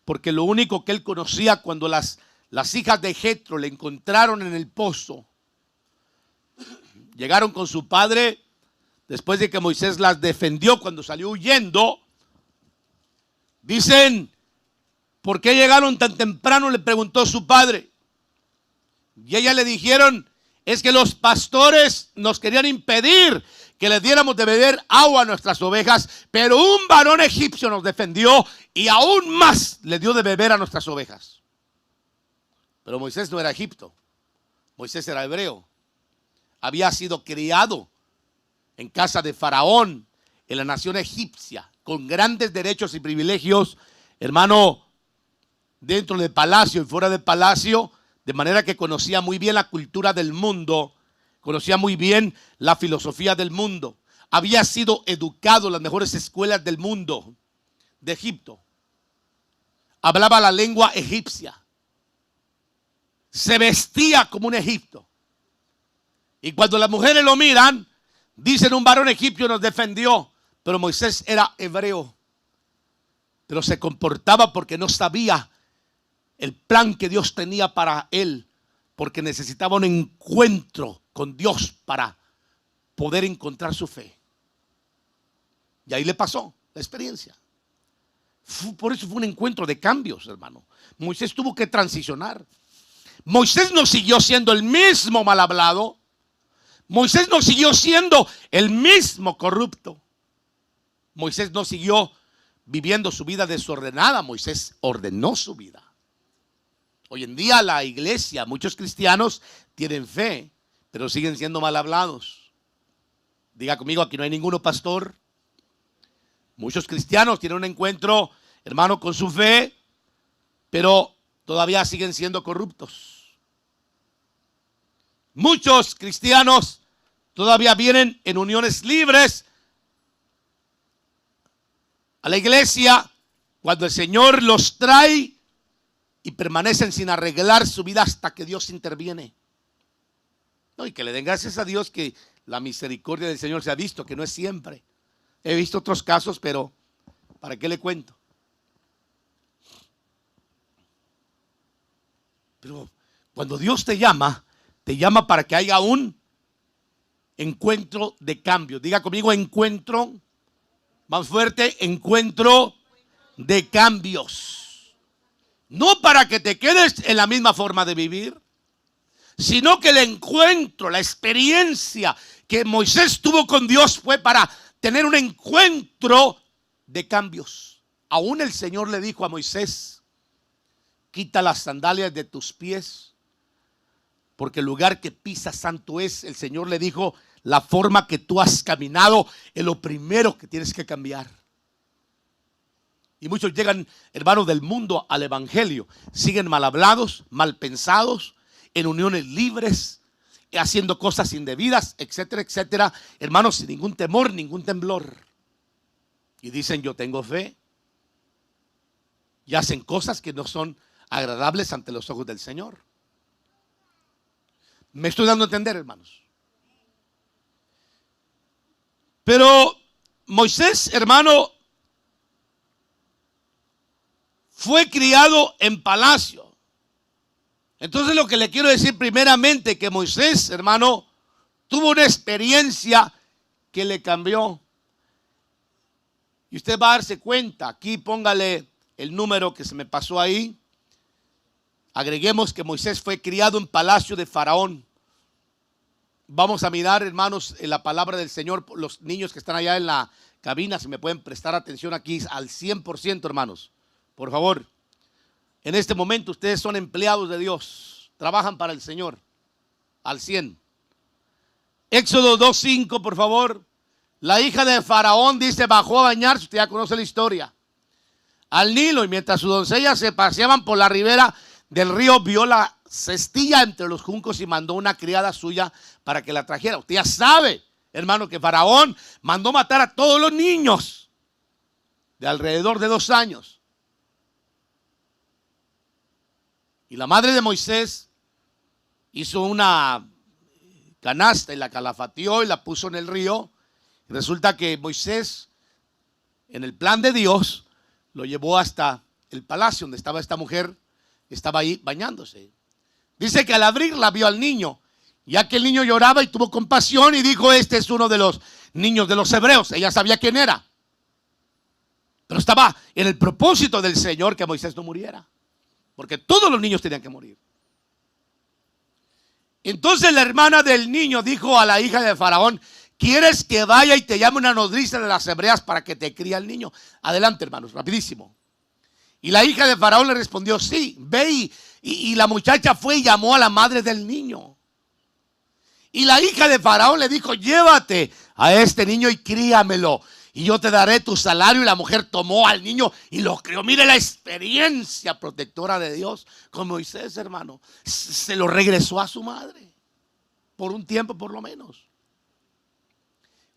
porque lo único que él conocía cuando las hijas de Jetro le encontraron en el pozo, llegaron con su padre después de que Moisés las defendió cuando salió huyendo. Dicen, ¿por qué llegaron tan temprano?, le preguntó su padre. Y ellas le dijeron, es que los pastores nos querían impedir que les diéramos de beber agua a nuestras ovejas, pero un varón egipcio nos defendió y aún más le dio de beber a nuestras ovejas. Pero Moisés no era egipto, Moisés era hebreo. Había sido criado en casa de Faraón, en la nación egipcia, con grandes derechos y privilegios, hermano, dentro del palacio y fuera del palacio, de manera que conocía muy bien la cultura del mundo, conocía muy bien la filosofía del mundo. Había sido educado en las mejores escuelas del mundo, de Egipto. Hablaba la lengua egipcia. Se vestía como un egipto. Y cuando las mujeres lo miran, dicen, un varón egipcio nos defendió. Pero Moisés era hebreo. Pero se comportaba porque no sabía el plan que Dios tenía para él, porque necesitaba un encuentro con Dios para poder encontrar su fe. Y ahí le pasó la experiencia. Por eso fue un encuentro de cambios, hermano. Moisés tuvo que transicionar. Moisés no siguió siendo el mismo mal hablado. Moisés no siguió siendo el mismo corrupto. Moisés no siguió viviendo su vida desordenada. Moisés ordenó su vida. Hoy en día la iglesia, muchos cristianos tienen fe, pero siguen siendo mal hablados. Diga conmigo, aquí no hay ninguno pastor. Muchos cristianos tienen un encuentro, hermano, con su fe, pero todavía siguen siendo corruptos. Muchos cristianos todavía vienen en uniones libres a la iglesia cuando el Señor los trae y permanecen sin arreglar su vida hasta que Dios interviene. No, y que le den gracias a Dios que la misericordia del Señor se ha visto, que no es siempre. He visto otros casos, pero ¿para qué le cuento? Pero cuando Dios te llama para que haya un encuentro de cambio. Diga conmigo, encuentro, más fuerte, encuentro de cambios. No para que te quedes en la misma forma de vivir, sino que el encuentro, la experiencia que Moisés tuvo con Dios fue para tener un encuentro de cambios. Aún el Señor le dijo a Moisés, quita las sandalias de tus pies, porque el lugar que pisas santo es. El Señor le dijo, la forma que tú has caminado es lo primero que tienes que cambiar. Y muchos llegan, hermanos, del mundo al evangelio. Siguen mal hablados, mal pensados, en uniones libres, haciendo cosas indebidas, etcétera, etcétera. Hermanos, sin ningún temor, ningún temblor. Y dicen, yo tengo fe. Y hacen cosas que no son agradables ante los ojos del Señor. Me estoy dando a entender, hermanos. Pero Moisés, hermano, fue criado en palacio. Entonces lo que le quiero decir primeramente, que Moisés, hermano, tuvo una experiencia que le cambió. Y usted va a darse cuenta, aquí póngale el número que se me pasó ahí. Agreguemos que Moisés fue criado en palacio de Faraón. Vamos a mirar, hermanos, en la palabra del Señor. Los niños que están allá en la cabina, si me pueden prestar atención aquí al 100%, hermanos. Por favor, en este momento ustedes son empleados de Dios, trabajan para el Señor al 100. Éxodo 2:5, por favor. La hija de Faraón, dice, bajó a bañarse, usted ya conoce la historia, al Nilo, y mientras sus doncellas se paseaban por la ribera del río, vio la cestilla entre los juncos y mandó una criada suya para que la trajera. Usted ya sabe, hermano, que Faraón mandó matar a todos los niños de alrededor de 2 años. Y la madre de Moisés hizo una canasta y la calafateó y la puso en el río. Y resulta que Moisés, en el plan de Dios, lo llevó hasta el palacio donde estaba esta mujer, estaba ahí bañándose. Dice que al abrirla vio al niño, ya que el niño lloraba y tuvo compasión y dijo, este es uno de los niños de los hebreos. Ella sabía quién era, pero estaba en el propósito del Señor que Moisés no muriera, porque todos los niños tenían que morir. Entonces la hermana del niño dijo a la hija de Faraón, ¿quieres que vaya y te llame una nodriza de las hebreas para que te críe al niño? Adelante, hermanos, rapidísimo. Y la hija de Faraón le respondió, sí, ve. Y la muchacha fue y llamó a la madre del niño. Y la hija de Faraón le dijo, llévate a este niño y críamelo, y yo te daré tu salario. Y la mujer tomó al niño y lo crió. Mire la experiencia protectora de Dios con Moisés, hermano. Se lo regresó a su madre, por un tiempo por lo menos.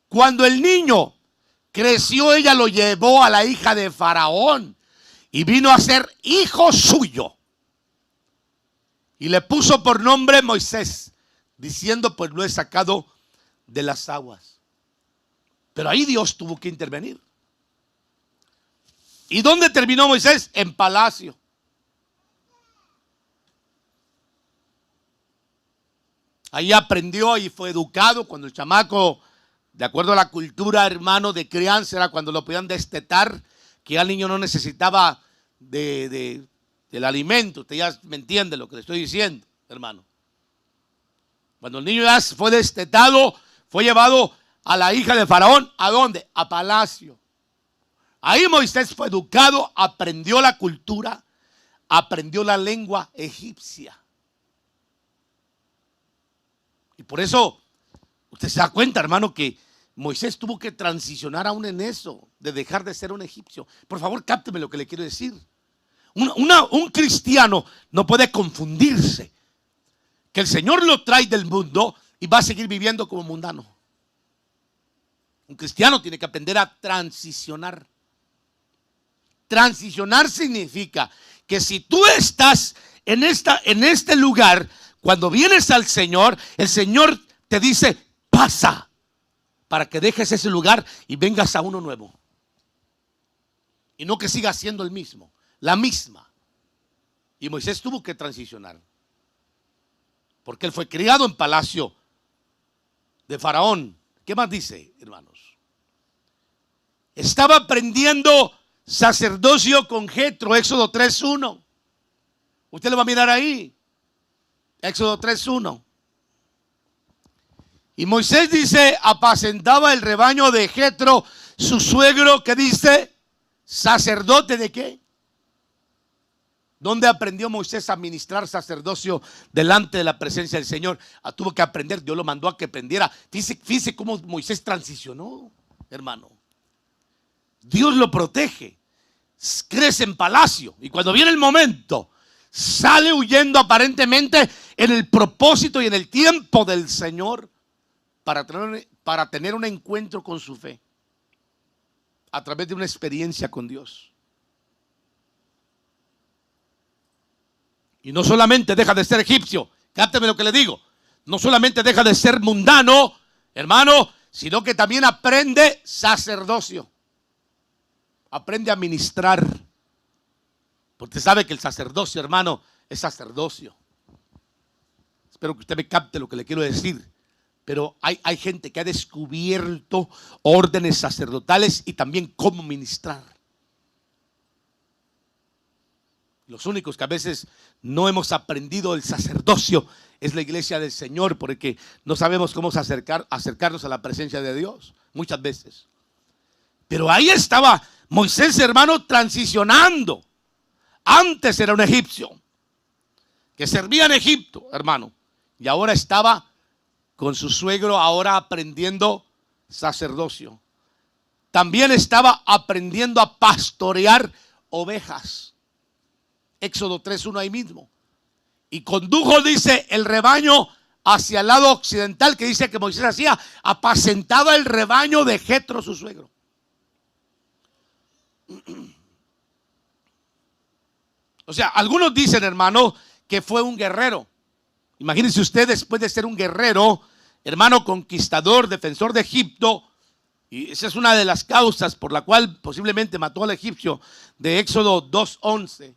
Cuando el niño creció, ella lo llevó a la hija de Faraón y vino a ser hijo suyo. Y le puso por nombre Moisés, diciendo, pues lo he sacado de las aguas. Pero ahí Dios tuvo que intervenir. ¿Y dónde terminó Moisés? En palacio. Ahí aprendió y fue educado. Cuando el chamaco, de acuerdo a la cultura, hermano, de crianza, era cuando lo podían destetar, que ya el niño no necesitaba del alimento. Usted ya me entiende lo que le estoy diciendo, hermano. Cuando el niño ya fue destetado, fue llevado a la hija de Faraón. ¿A dónde? A palacio. Ahí Moisés fue educado, aprendió la cultura, aprendió la lengua egipcia. Y por eso usted se da cuenta, hermano, que Moisés tuvo que transicionar aún en eso, de dejar de ser un egipcio. Por favor, cápteme lo que le quiero decir. Un cristiano no puede confundirse que el Señor lo trae del mundo y va a seguir viviendo como mundano. Un cristiano tiene que aprender a transicionar. Transicionar significa que si tú estás en este lugar, cuando vienes al Señor, el Señor te dice, pasa, para que dejes ese lugar y vengas a uno nuevo. Y no que sigas siendo el mismo, la misma. Y Moisés tuvo que transicionar, porque él fue criado en palacio de Faraón. ¿Qué más dice, hermanos? Estaba aprendiendo sacerdocio con Jetro, Éxodo 3:1. Usted lo va a mirar ahí, Éxodo 3:1. Y Moisés dice, apacentaba el rebaño de Jetro, su suegro, que dice, sacerdote ¿de qué? ¿Dónde aprendió Moisés a administrar sacerdocio delante de la presencia del Señor? Tuvo que aprender, Dios lo mandó a que aprendiera. Fíjese cómo Moisés transicionó, hermano. Dios lo protege, crece en palacio, y cuando viene el momento, sale huyendo aparentemente en el propósito y en el tiempo del Señor para tener un encuentro con su fe a través de una experiencia con Dios. Y no solamente deja de ser egipcio, cápteme lo que le digo, no solamente deja de ser mundano, hermano, sino que también aprende sacerdocio. Aprende a ministrar. Porque usted sabe que el sacerdocio, hermano, es sacerdocio. Espero que usted me capte lo que le quiero decir. Pero hay gente que ha descubierto órdenes sacerdotales y también cómo ministrar. Los únicos que a veces no hemos aprendido el sacerdocio es la iglesia del Señor, porque no sabemos cómo acercarnos a la presencia de Dios muchas veces. Pero ahí estaba Moisés, hermano, transicionando. Antes era un egipcio que servía en Egipto, hermano, y ahora estaba con su suegro, ahora aprendiendo sacerdocio. También estaba aprendiendo a pastorear ovejas. Éxodo 3:1 ahí mismo. Y condujo, dice, el rebaño hacia el lado occidental, que dice que Moisés hacía, apacentaba el rebaño de Jetro, su suegro. O sea, algunos dicen, hermano, que fue un guerrero. Imagínense usted, después de ser un guerrero, hermano, conquistador, defensor de Egipto, y esa es una de las causas por la cual posiblemente mató al egipcio, de Éxodo 2:11.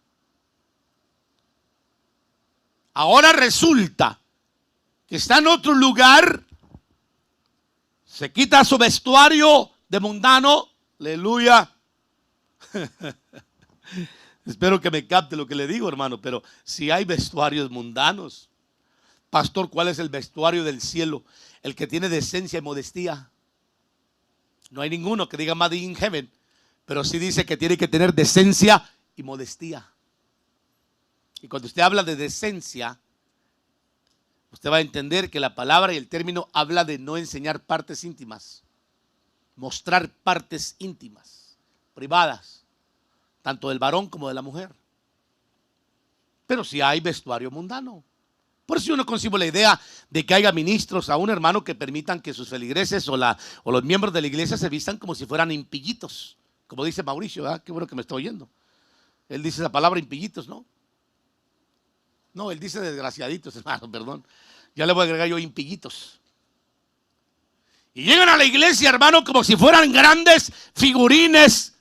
Ahora resulta que está en otro lugar, se quita su vestuario de mundano, aleluya. Espero que me capte lo que le digo, hermano, pero si hay vestuarios mundanos, pastor, ¿cuál es el vestuario del cielo? El que tiene decencia y modestia. No hay ninguno que diga Made in Heaven, pero sí dice que tiene que tener decencia y modestia. Y cuando usted habla de decencia, usted va a entender que la palabra y el término habla de no enseñar partes íntimas, mostrar partes íntimas, privadas, tanto del varón como de la mujer. Pero si hay vestuario mundano. Por eso yo no concibo la idea de que haya ministros, a un hermano, que permitan que sus feligreses o los miembros de la iglesia se vistan como si fueran impillitos, como dice Mauricio, ¿verdad? Qué bueno que me está oyendo. Él dice la palabra impillitos, ¿no? No, él dice desgraciaditos, hermano, perdón. Ya le voy a agregar yo impillitos. Y llegan a la iglesia, hermano, como si fueran grandes figurines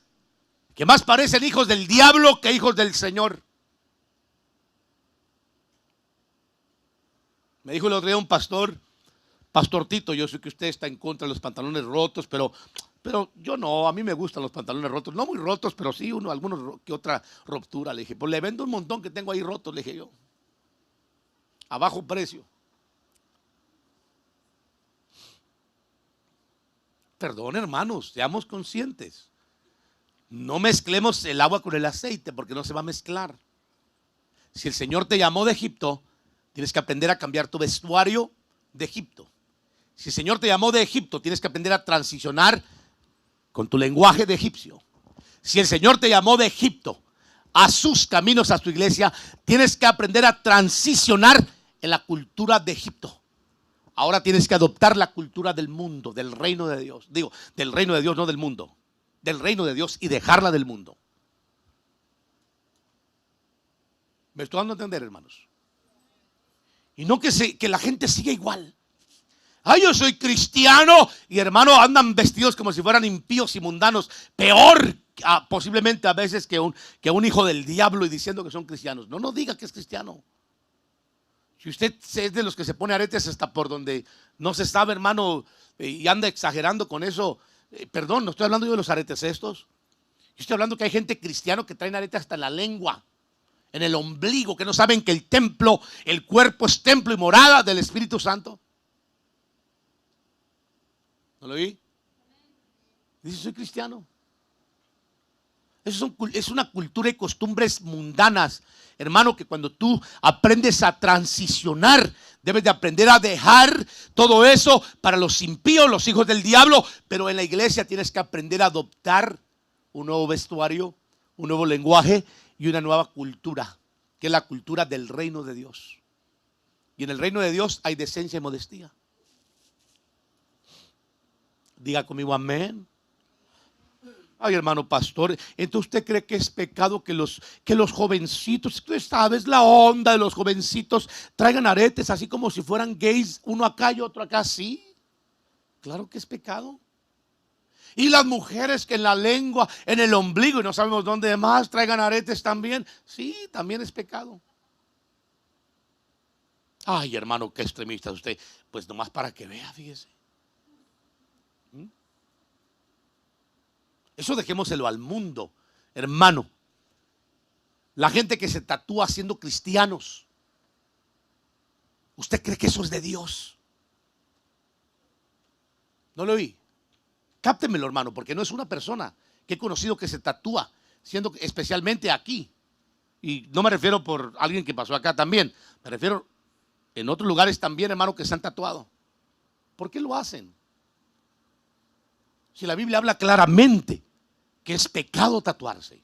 que más parecen hijos del diablo que hijos del Señor. Me dijo el otro día un pastor, Pastor Tito, yo sé que usted está en contra de los pantalones rotos, pero yo no, a mí me gustan los pantalones rotos, no muy rotos, pero sí algunos que otra ruptura. Le dije, pues le vendo un montón que tengo ahí rotos, le dije yo, a bajo precio. Perdón, hermanos, seamos conscientes. No mezclemos el agua con el aceite, porque no se va a mezclar. Si el Señor te llamó de Egipto, tienes que aprender a cambiar tu vestuario de Egipto. Si el Señor te llamó de Egipto, tienes que aprender a transicionar con tu lenguaje de egipcio. Si el Señor te llamó de Egipto a sus caminos, a su iglesia, tienes que aprender a transicionar en la cultura de Egipto. Ahora tienes que adoptar la cultura del mundo, del reino de Dios. Digo, del reino de Dios, no del mundo. Del reino de Dios, y dejarla del mundo. ¿Me estoy dando a entender, hermanos? Y no que la gente siga igual. Ay, yo soy cristiano, y hermano, andan vestidos como si fueran impíos y mundanos. Peor posiblemente a veces que un hijo del diablo, y diciendo que son cristianos. No diga que es cristiano. Si usted es de los que se pone aretes hasta por donde no se sabe, hermano, y anda exagerando con eso, perdón, no estoy hablando yo de los aretes estos. Yo estoy hablando que hay gente cristiana que traen aretes hasta en la lengua, en el ombligo, que no saben que el cuerpo es templo y morada del Espíritu Santo. ¿No lo oí? Dice, soy cristiano. Eso es una cultura y costumbres mundanas, hermano, que cuando tú aprendes a transicionar, debes de aprender a dejar todo eso para los impíos, los hijos del diablo. Pero en la iglesia tienes que aprender a adoptar un nuevo vestuario, un nuevo lenguaje y una nueva cultura, que es la cultura del reino de Dios. Y en el reino de Dios hay decencia y modestia. Diga conmigo amén. Ay, hermano pastor, entonces usted cree que es pecado que los jovencitos, tú sabes la onda de los jovencitos, traigan aretes así como si fueran gays, uno acá y otro acá. Sí, claro que es pecado. Y las mujeres que en la lengua, en el ombligo y no sabemos dónde más, traigan aretes también. Sí, también es pecado. Ay, hermano, qué extremista usted. Pues nomás para que vea, fíjese. Eso dejémoselo al mundo, hermano. La gente que se tatúa siendo cristianos, ¿usted cree que eso es de Dios? No lo oí. Cáptemelo, hermano, porque no es una persona que he conocido que se tatúa, siendo especialmente aquí. Y no me refiero por alguien que pasó acá también. Me refiero en otros lugares también, hermano, que se han tatuado. ¿Por qué lo hacen? Si la Biblia habla claramente que es pecado tatuarse.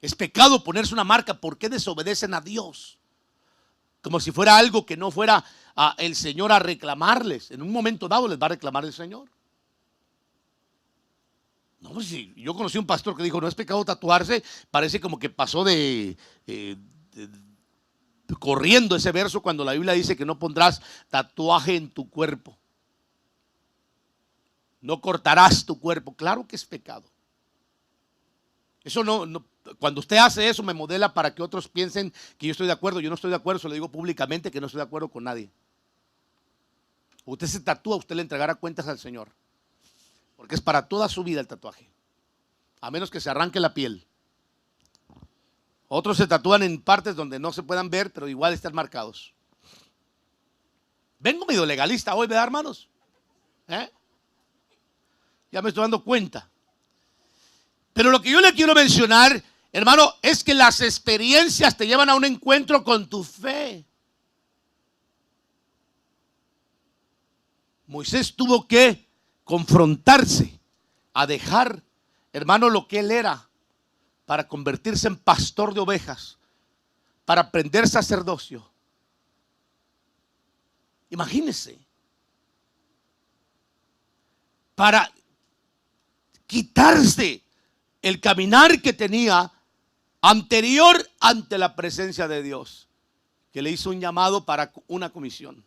Es pecado ponerse una marca. ¿Por qué desobedecen a Dios? Como si fuera algo que no fuera el Señor a reclamarles. En un momento dado les va a reclamar el Señor. No, pues sí, yo conocí un pastor que dijo, no es pecado tatuarse. Parece como que pasó corriendo ese verso cuando la Biblia dice que no pondrás tatuaje en tu cuerpo. No cortarás tu cuerpo. Claro que es pecado. Eso no, cuando usted hace eso me modela para que otros piensen que yo estoy de acuerdo. Yo no estoy de acuerdo, se lo digo públicamente que no estoy de acuerdo con nadie. Usted se tatúa, usted le entregará cuentas al Señor. Porque es para toda su vida el tatuaje. A menos que se arranque la piel. Otros se tatúan en partes donde no se puedan ver, pero igual están marcados. Vengo medio legalista hoy, ¿verdad, hermanos? Ya me estoy dando cuenta. Pero lo que yo le quiero mencionar, hermano, es que las experiencias te llevan a un encuentro con tu fe. Moisés tuvo que confrontarse a dejar, hermano, lo que él era para convertirse en pastor de ovejas, para aprender sacerdocio. Imagínense, para quitarse el caminar que tenía anterior ante la presencia de Dios, que le hizo un llamado para una comisión.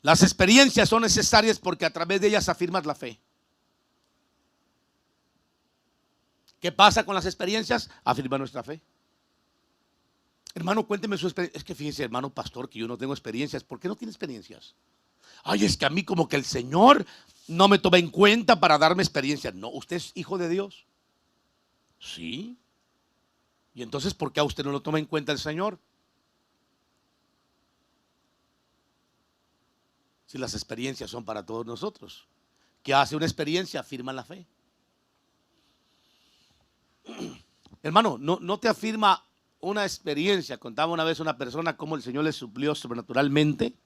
Las experiencias son necesarias porque a través de ellas afirmas la fe. ¿Qué pasa con las experiencias? Afirma nuestra fe. Hermano, cuénteme su experiencia. Es que fíjese, hermano pastor, que yo no tengo experiencias. ¿Por qué no tiene experiencias? Ay, es que a mí como que el Señor no me toma en cuenta para darme experiencias. No, usted es hijo de Dios. Sí. Y entonces, ¿por qué a usted no lo toma en cuenta el Señor? Si las experiencias son para todos nosotros. ¿Qué hace una experiencia? Afirma la fe. Hermano, no te afirma una experiencia. Contaba una vez una persona cómo el Señor le suplió sobrenaturalmente.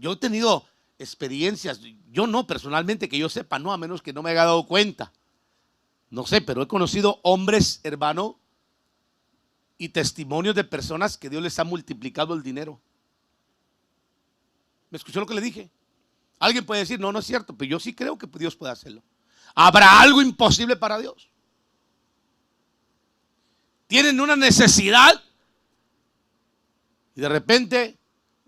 Yo he tenido experiencias, yo no personalmente que yo sepa, no, a menos que no me haya dado cuenta. No sé, pero he conocido hombres, hermano, y testimonios de personas que Dios les ha multiplicado el dinero. ¿Me escuchó lo que le dije? Alguien puede decir, no es cierto, pero yo sí creo que Dios puede hacerlo. ¿Habrá algo imposible para Dios? Tienen una necesidad y de repente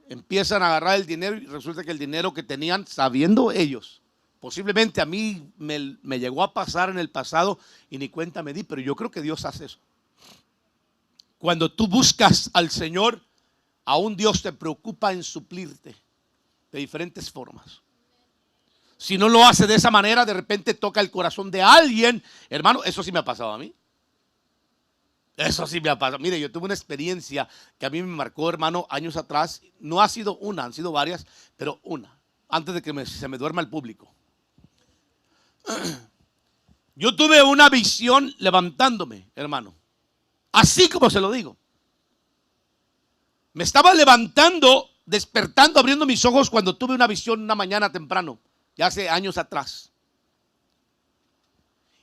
empiezan a agarrar el dinero y resulta que el dinero que tenían, sabiendo ellos, posiblemente a mí me llegó a pasar en el pasado y ni cuenta me di, pero yo creo que Dios hace eso. Cuando tú buscas al Señor, aún Dios te preocupa en suplirte de diferentes formas. Si no lo hace de esa manera, de repente toca el corazón de alguien. Hermano, eso sí me ha pasado a mí. Eso sí me ha pasado. Mire, yo tuve una experiencia que a mí me marcó, hermano, años atrás. No ha sido una, han sido varias, pero una. Antes de que se me duerma el público. Yo tuve una visión levantándome, hermano. Así como se lo digo. Me estaba levantando, despertando, abriendo mis ojos cuando tuve una visión una mañana temprano, ya hace años atrás.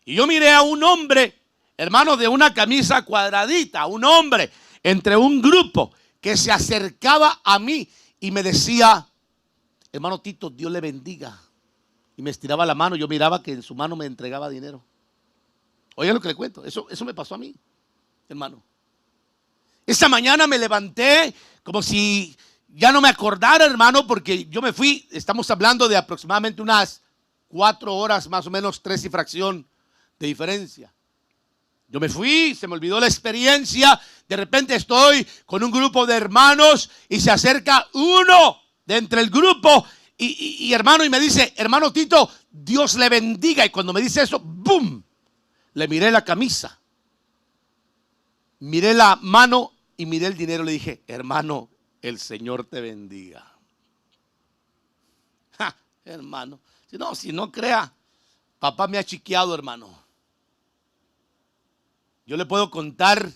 Y yo miré a un hombre, hermano, de una camisa cuadradita, un hombre entre un grupo que se acercaba a mí y me decía, hermano Tito, Dios le bendiga. Y me estiraba la mano, yo miraba que en su mano me entregaba dinero. Oiga lo que le cuento, eso me pasó a mí, hermano. Esa mañana me levanté como si ya no me acordara, hermano, porque yo me fui, estamos hablando de aproximadamente unas 4 horas, más o menos 3 y fracción de diferencia. Yo me fui, se me olvidó la experiencia, de repente estoy con un grupo de hermanos y se acerca uno de entre el grupo y hermano, y me dice, hermano Tito, Dios le bendiga. Y cuando me dice eso, ¡boom! Le miré la camisa, miré la mano y miré el dinero. Le dije, hermano, el Señor te bendiga. Ja, hermano, si no crea, papá me ha chiqueado, hermano. Yo le puedo contar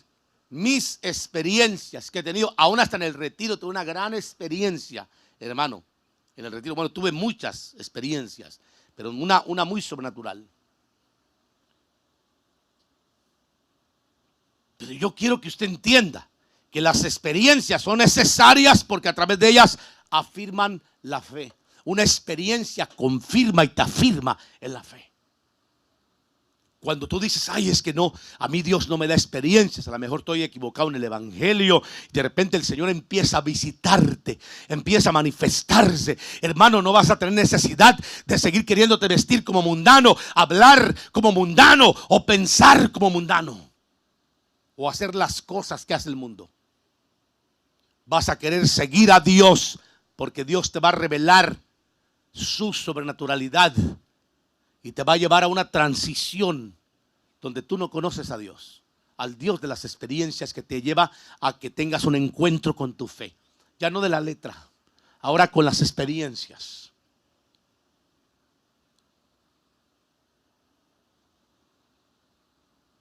mis experiencias que he tenido, aún hasta en el retiro tuve una gran experiencia hermano, en el retiro. Bueno, tuve muchas experiencias, pero una muy sobrenatural. Pero yo quiero que usted entienda que las experiencias son necesarias porque a través de ellas afirman la fe. Una experiencia confirma y te afirma en la fe. Cuando tú dices, ay, es que no, a mí Dios no me da experiencias, a lo mejor estoy equivocado en el evangelio, de repente el Señor empieza a visitarte, empieza a manifestarse. Hermano, no vas a tener necesidad de seguir queriéndote vestir como mundano, hablar como mundano o pensar como mundano o hacer las cosas que hace el mundo. Vas a querer seguir a Dios porque Dios te va a revelar su sobrenaturalidad y te va a llevar a una transición donde tú no conoces a Dios, al Dios de las experiencias, que te lleva a que tengas un encuentro con tu fe. Ya no de la letra, ahora con las experiencias.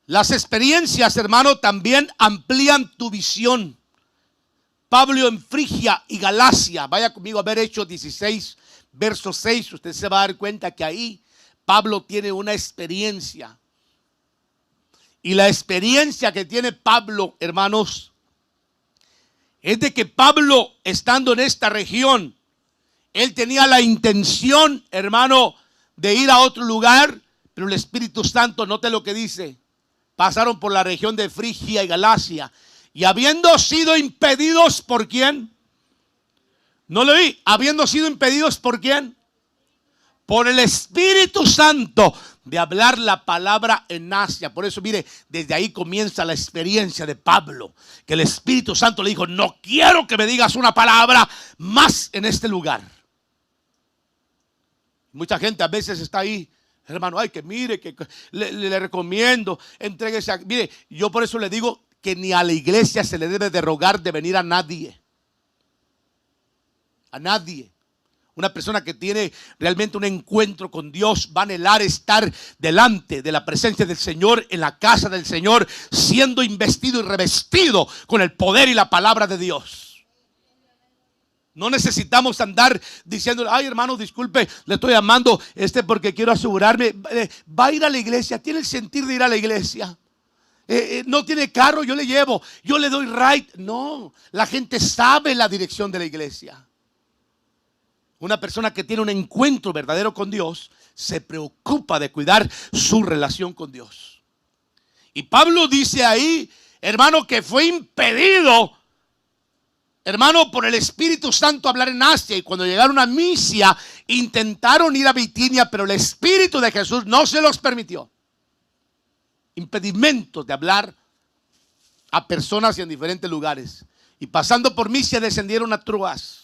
Las experiencias, hermano, también amplían tu visión. Pablo en Frigia y Galacia, vaya conmigo a ver Hechos 16, verso 6, usted se va a dar cuenta que ahí Pablo tiene una experiencia. Y la experiencia que tiene Pablo, hermanos, es de que Pablo, estando en esta región, él tenía la intención, hermano, de ir a otro lugar, pero el Espíritu Santo, note lo que dice, pasaron por la región de Frigia y Galacia, y habiendo sido impedidos, ¿por quién? No lo vi. Habiendo sido impedidos, ¿por quién? Por el Espíritu Santo de hablar la palabra en Asia. Por eso, mire, desde ahí comienza la experiencia de Pablo, que el Espíritu Santo le dijo, no quiero que me digas una palabra más en este lugar. Mucha gente a veces está ahí, hermano, ay, que mire, que le recomiendo, entréguese. Mire, yo por eso le digo que ni a la iglesia se le debe de rogar de venir a nadie. A nadie. Una persona que tiene realmente un encuentro con Dios va a anhelar estar delante de la presencia del Señor, en la casa del Señor, siendo investido y revestido con el poder y la palabra de Dios. No necesitamos andar diciéndole, ay, hermano, disculpe, le estoy llamando porque quiero asegurarme. Va a ir a la iglesia, tiene el sentir de ir a la iglesia. No tiene carro, yo le llevo, yo le doy ride. No, la gente sabe la dirección de la iglesia. Una persona que tiene un encuentro verdadero con Dios se preocupa de cuidar su relación con Dios. Y Pablo dice ahí, hermano, que fue impedido, hermano, por el Espíritu Santo hablar en Asia. Y cuando llegaron a Misia, intentaron ir a Bitinia, pero el Espíritu de Jesús no se los permitió. Impedimentos de hablar a personas y en diferentes lugares. Y pasando por Misia descendieron a Troas.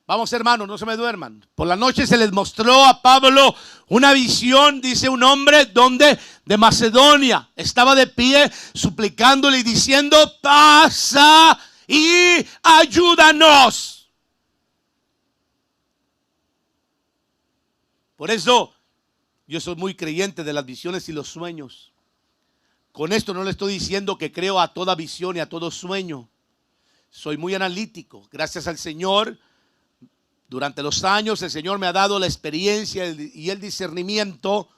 Vamos, hermanos, no se me duerman. Por la noche se les mostró a Pablo una visión, dice un hombre, donde de Macedonia estaba de pie suplicándole y diciendo, pasa y ayúdanos. Por eso yo soy muy creyente de las visiones y los sueños. Con esto no le estoy diciendo que creo a toda visión y a todo sueño. Soy muy analítico. Gracias al Señor, durante los años el Señor me ha dado la experiencia y el discernimiento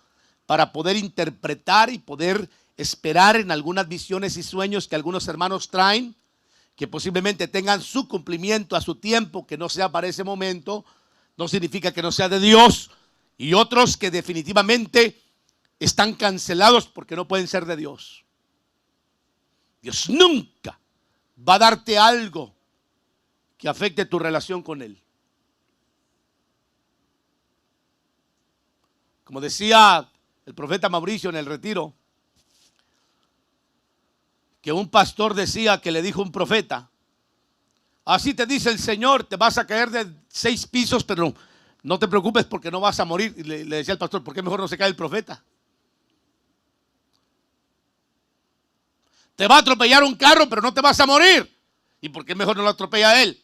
para poder interpretar y poder esperar en algunas visiones y sueños que algunos hermanos traen, que posiblemente tengan su cumplimiento a su tiempo, que no sea para ese momento, no significa que no sea de Dios, y otros que definitivamente están cancelados porque no pueden ser de Dios. Dios nunca va a darte algo que afecte tu relación con Él. Como decía el profeta Mauricio en el retiro, que un pastor decía que le dijo un profeta, así te dice el Señor, te vas a caer de 6 pisos, pero no te preocupes porque no vas a morir. Y le decía el pastor, ¿por qué mejor no se cae el profeta? Te va a atropellar un carro, pero no te vas a morir. ¿Y por qué mejor no lo atropella él?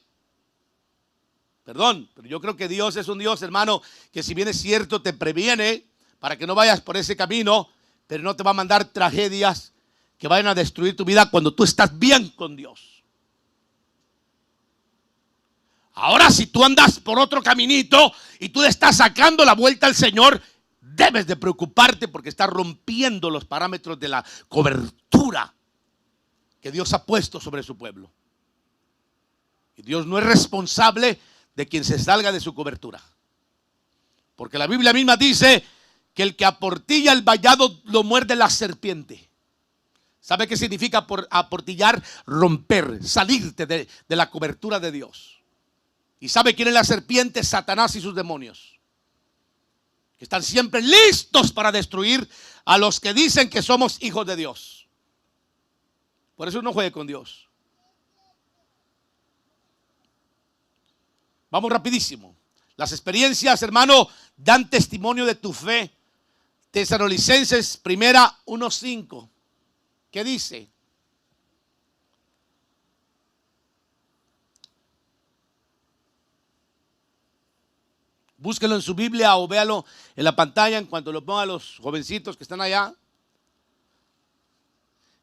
Perdón, pero yo creo que Dios es un Dios, hermano, que si bien es cierto te previene para que no vayas por ese camino, pero no te va a mandar tragedias que vayan a destruir tu vida cuando tú estás bien con Dios. Ahora, si tú andas por otro caminito y tú le estás sacando la vuelta al Señor, debes de preocuparte porque estás rompiendo los parámetros de la cobertura que Dios ha puesto sobre su pueblo. Y Dios no es responsable de quien se salga de su cobertura. Porque la Biblia misma dice que el que aportilla el vallado lo muerde la serpiente. ¿Sabe qué significa aportillar? Romper, salirte de la cobertura de Dios. ¿Y sabe quién es la serpiente? Satanás y sus demonios. Que están siempre listos para destruir a los que dicen que somos hijos de Dios. Por eso no juegue con Dios. Vamos rapidísimo. Las experiencias, hermano, dan testimonio de tu fe. Tesalonicenses primera 1:5. ¿Qué dice? Búsquelo en su Biblia o véalo en la pantalla en cuanto lo pongan los jovencitos que están allá.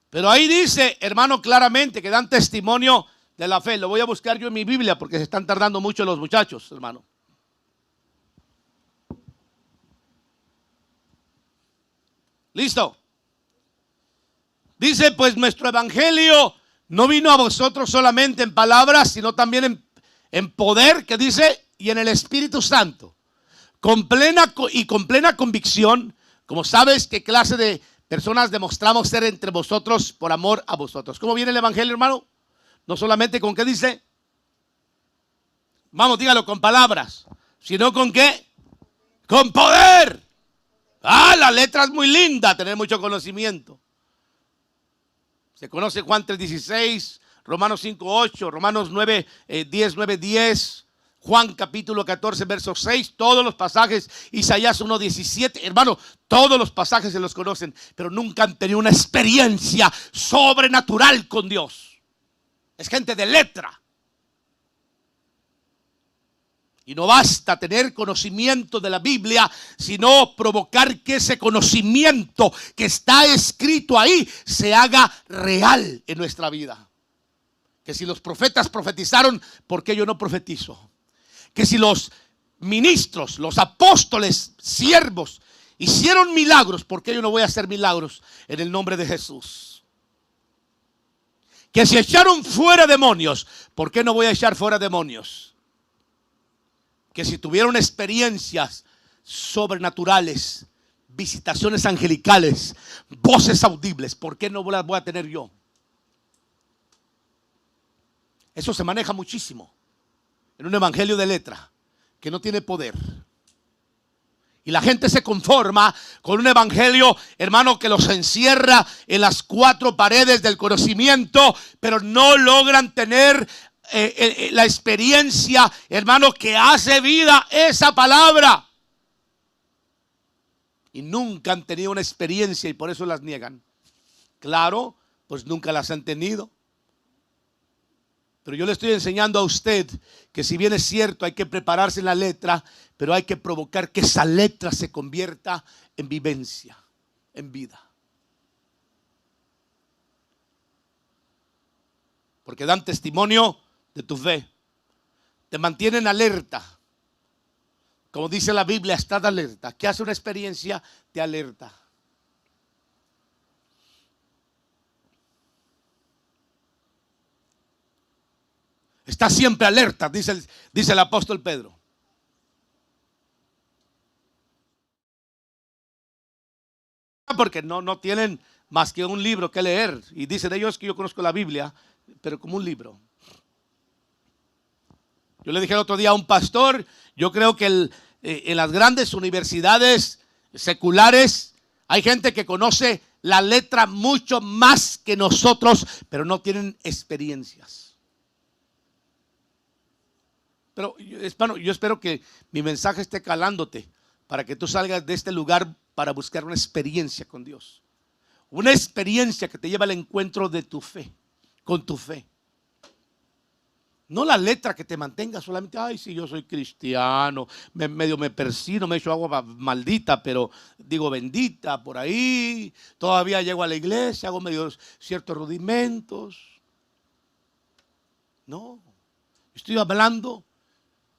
Pero ahí dice, hermano, claramente que dan testimonio de la fe. Lo voy a buscar yo en mi Biblia porque se están tardando mucho los muchachos, hermano. ¿Listo? Dice, pues nuestro evangelio no vino a vosotros solamente en palabras, sino también en poder, que dice, y en el Espíritu Santo, con plena convicción, como sabes qué clase de personas demostramos ser entre vosotros por amor a vosotros. ¿Cómo viene el evangelio, hermano? No solamente con qué dice, vamos, dígalo, con palabras, sino con qué, con poder. La letra es muy linda, tener mucho conocimiento. Se conoce Juan 3:16, Romanos 5:8, Romanos 9:10, Juan capítulo 14, verso 6, todos los pasajes, Isaías 1:17, hermano, todos los pasajes se los conocen, pero nunca han tenido una experiencia sobrenatural con Dios. Es gente de letra. Y no basta tener conocimiento de la Biblia, sino provocar que ese conocimiento que está escrito ahí se haga real en nuestra vida. Que si los profetas profetizaron, ¿por qué yo no profetizo? Que si los ministros, los apóstoles, siervos hicieron milagros, ¿por qué yo no voy a hacer milagros en el nombre de Jesús? Que si echaron fuera demonios, ¿por qué no voy a echar fuera demonios? Que si tuvieron experiencias sobrenaturales, visitaciones angelicales, voces audibles, ¿por qué no las voy a tener yo? Eso se maneja muchísimo en un evangelio de letra que no tiene poder. Y la gente se conforma con un evangelio, hermano, que los encierra en las cuatro paredes del conocimiento, pero no logran tener la experiencia, hermano, que hace vida esa palabra. Y nunca han tenido una experiencia y por eso las niegan. Claro, pues nunca las han tenido. Pero yo le estoy enseñando a usted que si bien es cierto hay que prepararse en la letra, pero hay que provocar que esa letra se convierta en vivencia, en vida. Porque dan testimonio de tu fe. Te mantienen alerta. Como dice la Biblia, estad alerta. ¿Qué hace una experiencia? Te alerta. Está siempre alerta, dice el apóstol Pedro. Porque no tienen más que un libro que leer. Y dicen ellos que yo conozco la Biblia, pero como un libro. Yo le dije el otro día a un pastor, yo creo que en las grandes universidades seculares hay gente que conoce la letra mucho más que nosotros, pero no tienen experiencias. Pero yo espero que mi mensaje esté calándote para que tú salgas de este lugar para buscar una experiencia con Dios. Una experiencia que te lleva al encuentro de tu fe, con tu fe. No la letra que te mantenga solamente, ay, sí, yo soy cristiano, medio me persino, me echo agua maldita, pero digo bendita por ahí, todavía llego a la iglesia, hago medio ciertos rudimentos. No, estoy hablando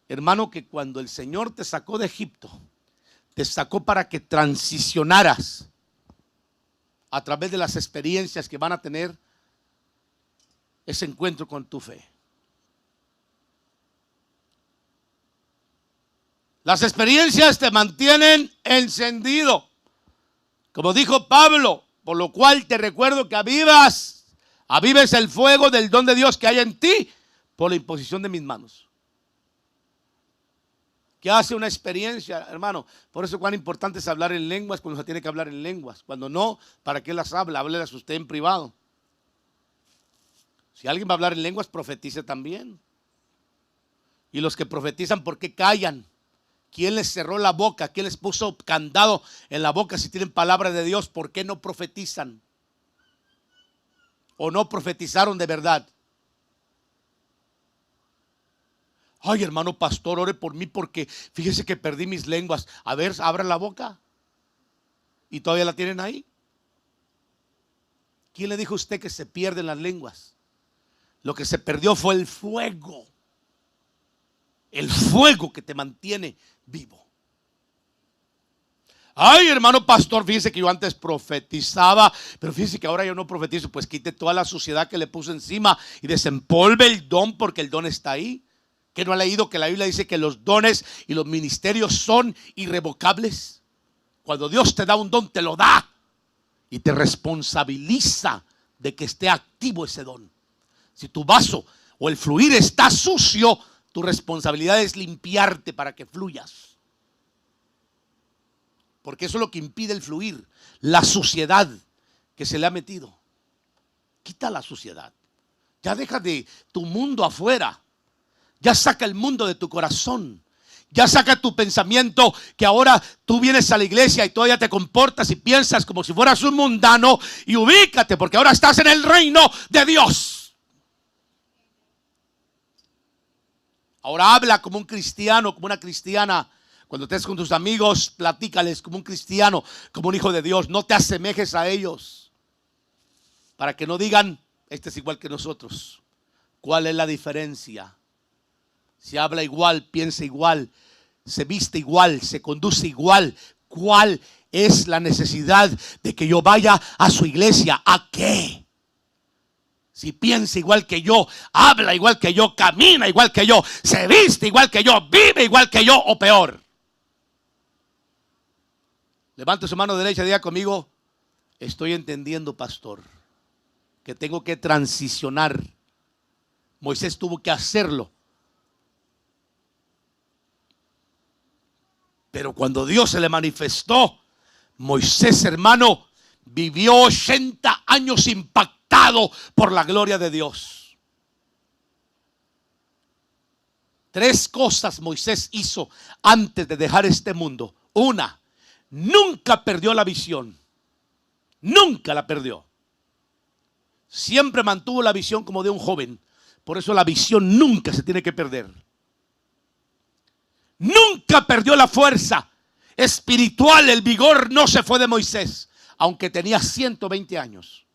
hermano, que cuando el Señor te sacó de Egipto, te sacó para que transicionaras a través de las experiencias que van a tener ese encuentro con tu fe. Las experiencias te mantienen encendido, como dijo Pablo, por lo cual te recuerdo que avives el fuego del don de Dios que hay en ti por la imposición de mis manos. ¿Qué hace una experiencia, hermano? Por eso cuán importante es hablar en lenguas cuando se tiene que hablar en lenguas. Cuando no, ¿para qué las habla? Háblelas usted en privado. Si alguien va a hablar en lenguas, profetice también. Y los que profetizan, ¿por qué callan? ¿Quién les cerró la boca? ¿Quién les puso candado en la boca si tienen palabra de Dios? ¿Por qué no profetizan? ¿O no profetizaron de verdad? Ay, hermano pastor, ore por mí porque fíjese que perdí mis lenguas. A ver, abra la boca. ¿Y todavía la tienen ahí? ¿Quién le dijo a usted que se pierden las lenguas? Lo que se perdió fue el fuego. El fuego que te mantiene vivo. Ay, hermano pastor, fíjese que yo antes profetizaba, pero fíjese que ahora yo no profetizo. Pues quite toda la suciedad que le puso encima y desempolve el don, porque el don está ahí. ¿Que no ha leído que la Biblia dice que los dones y los ministerios son irrevocables? Cuando Dios te da un don, te lo da y te responsabiliza de que esté activo ese don. Si tu vaso o el fluir está sucio, tu responsabilidad es limpiarte para que fluyas. Porque eso es lo que impide el fluir, la suciedad que se le ha metido. Quita la suciedad. Ya deja de tu mundo afuera. Ya saca el mundo de tu corazón. Ya saca tu pensamiento que ahora tú vienes a la iglesia y todavía te comportas y piensas como si fueras un mundano. Y ubícate, porque ahora estás en el reino de Dios. Ahora habla como un cristiano, como una cristiana. Cuando estés con tus amigos, platícales como un cristiano, como un hijo de Dios. No te asemejes a ellos, para que no digan, este es igual que nosotros. ¿Cuál es la diferencia? Si habla igual, piensa igual, se viste igual, se conduce igual. ¿Cuál es la necesidad de que yo vaya a su iglesia? ¿A qué? Si piensa igual que yo, habla igual que yo, camina igual que yo, se viste igual que yo, vive igual que yo o peor. Levante su mano derecha y diga conmigo, estoy entendiendo, pastor, que tengo que transicionar. Moisés tuvo que hacerlo. Pero cuando Dios se le manifestó, Moisés, hermano, vivió 80 años impactado por la gloria de Dios. 3 cosas Moisés hizo antes de dejar este mundo. Una, nunca perdió la visión. Nunca la perdió. Siempre mantuvo la visión como de un joven. Por eso la visión nunca se tiene que perder. Nunca perdió la fuerza espiritual, el vigor no se fue de Moisés, aunque tenía 120 años.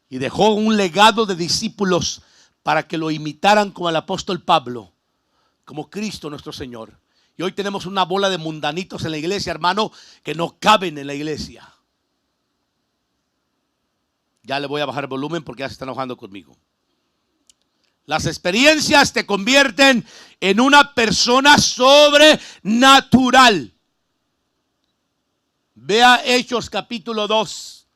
Y dejó un legado de discípulos para que lo imitaran como el apóstol Pablo, como Cristo nuestro Señor. Y hoy tenemos una bola de mundanitos en la iglesia, hermano, que no caben en la iglesia. Ya le voy a bajar el volumen porque ya se está enojando conmigo. Las experiencias te convierten en una persona sobrenatural. Vea Hechos capítulo 2.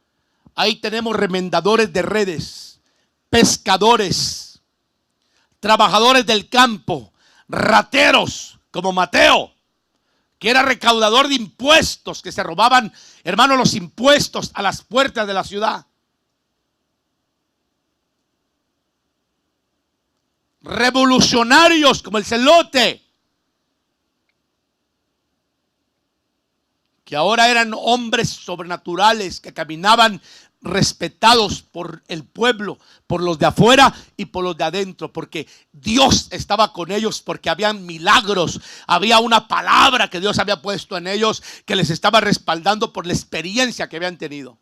Ahí tenemos remendadores de redes, pescadores, trabajadores del campo, rateros como Mateo, que era recaudador de impuestos, que se robaban, hermano, los impuestos a las puertas de la ciudad. Revolucionarios como el Celote, que ahora eran hombres sobrenaturales que caminaban respetados por el pueblo, por los de afuera y por los de adentro, porque Dios estaba con ellos, porque habían milagros, había una palabra que Dios había puesto en ellos que les estaba respaldando por la experiencia que habían tenido.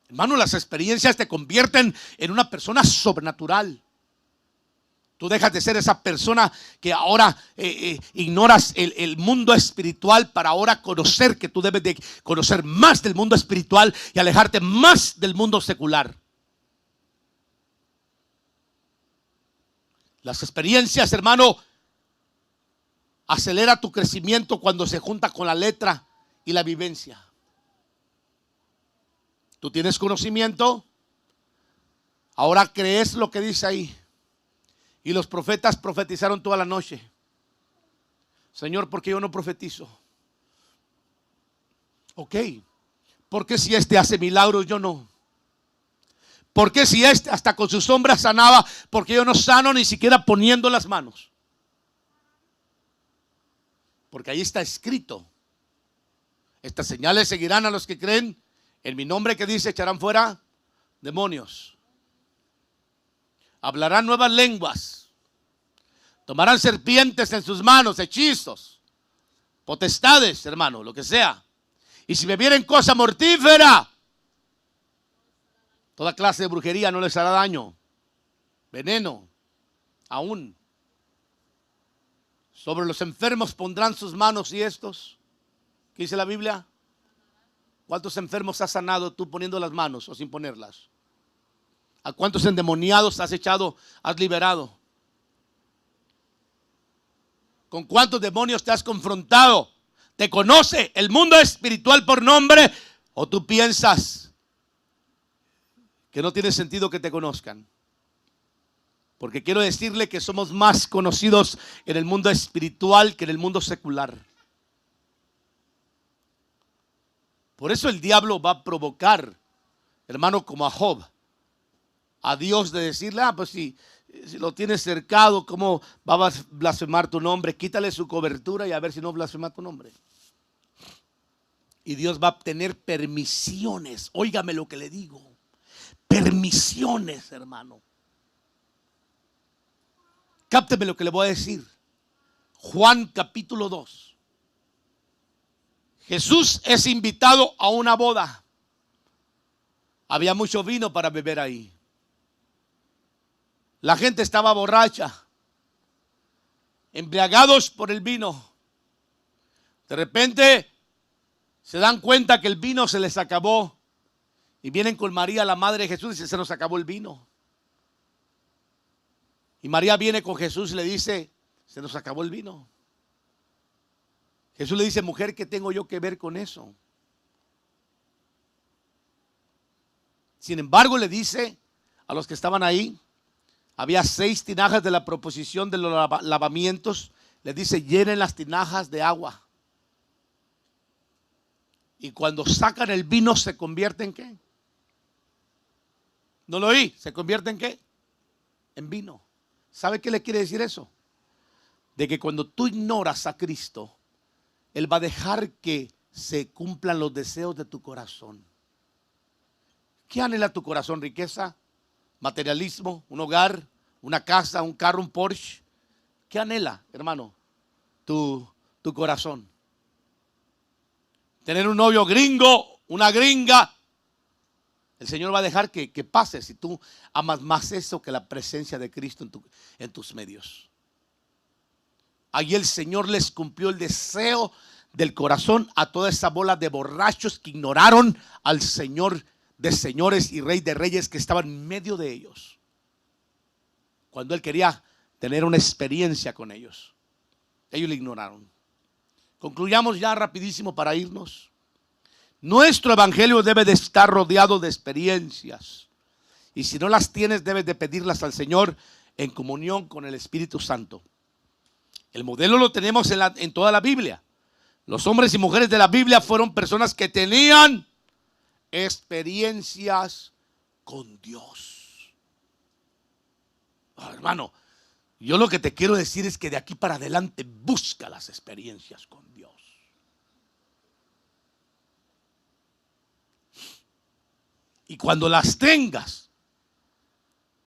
Hermano, las experiencias te convierten en una persona sobrenatural. Tú dejas de ser esa persona que ahora ignoras el mundo espiritual para ahora conocer que tú debes de conocer más del mundo espiritual y alejarte más del mundo secular. Las experiencias, hermano, acelera tu crecimiento cuando se junta con la letra y la vivencia. Tú tienes conocimiento, ahora crees lo que dice ahí. Y los profetas profetizaron toda la noche. Señor, ¿por qué yo no profetizo? Ok, ¿por qué si este hace milagros yo no? ¿Por qué si este hasta con su sombra sanaba, por qué yo no sano ni siquiera poniendo las manos? Porque ahí está escrito: estas señales seguirán a los que creen. En mi nombre, que dice, echarán fuera demonios. Hablarán nuevas lenguas. Tomarán serpientes en sus manos, hechizos, potestades, hermano, lo que sea. Y si bebieren cosa mortífera, toda clase de brujería no les hará daño. Veneno, aún. Sobre los enfermos pondrán sus manos y estos. ¿Qué dice la Biblia? ¿Cuántos enfermos has sanado tú poniendo las manos o sin ponerlas? ¿A cuántos endemoniados has echado, has liberado? ¿Con cuántos demonios te has confrontado? ¿Te conoce el mundo espiritual por nombre? ¿O tú piensas que no tiene sentido que te conozcan? Porque quiero decirle que somos más conocidos en el mundo espiritual que en el mundo secular. Por eso el diablo va a provocar, hermano, como a Job, a Dios, de decirle: pues si lo tienes cercado, ¿cómo va a blasfemar tu nombre? Quítale su cobertura y a ver si no blasfema tu nombre. Y Dios va a tener permisiones. Óigame lo que le digo. Permisiones, hermano. Cápteme lo que le voy a decir. Juan capítulo 2. Jesús es invitado a una boda. Había mucho vino para beber ahí. La gente estaba borracha, embriagados por el vino. De repente se dan cuenta que el vino se les acabó. Y vienen con María, la madre de Jesús, y dice: se nos acabó el vino. Y María viene con Jesús y le dice: se nos acabó el vino. Jesús le dice: mujer, ¿qué tengo yo que ver con eso? Sin embargo, le dice a los que estaban ahí, había 6 tinajas de la proposición de los lavamientos. Le dice: llenen las tinajas de agua. Y cuando sacan el vino, ¿se convierte en qué? No lo oí. ¿Se convierte en qué? En vino. ¿Sabe qué le quiere decir eso? De que cuando tú ignoras a Cristo, Él va a dejar que se cumplan los deseos de tu corazón. ¿Qué anhela tu corazón? ¿Riqueza? ¿Materialismo? ¿Un hogar? ¿Una casa? ¿Un carro? ¿Un Porsche? ¿Qué anhela, hermano, tu corazón? ¿Tener un novio gringo? ¿Una gringa? El Señor va a dejar que pase si tú amas más eso que la presencia de Cristo en tus medios. Allí el Señor les cumplió el deseo del corazón a toda esa bola de borrachos que ignoraron al Señor de señores y Rey de reyes que estaba en medio de ellos, cuando Él quería tener una experiencia con ellos. Ellos le ignoraron. Concluyamos ya rapidísimo para irnos. Nuestro evangelio debe de estar rodeado de experiencias, y si no las tienes, debes de pedirlas al Señor en comunión con el Espíritu Santo. El modelo lo tenemos en toda la Biblia. Los hombres y mujeres de la Biblia fueron personas que tenían experiencias con Dios. Hermano, yo lo que te quiero decir es que de aquí para adelante busca las experiencias con Dios. Y cuando las tengas,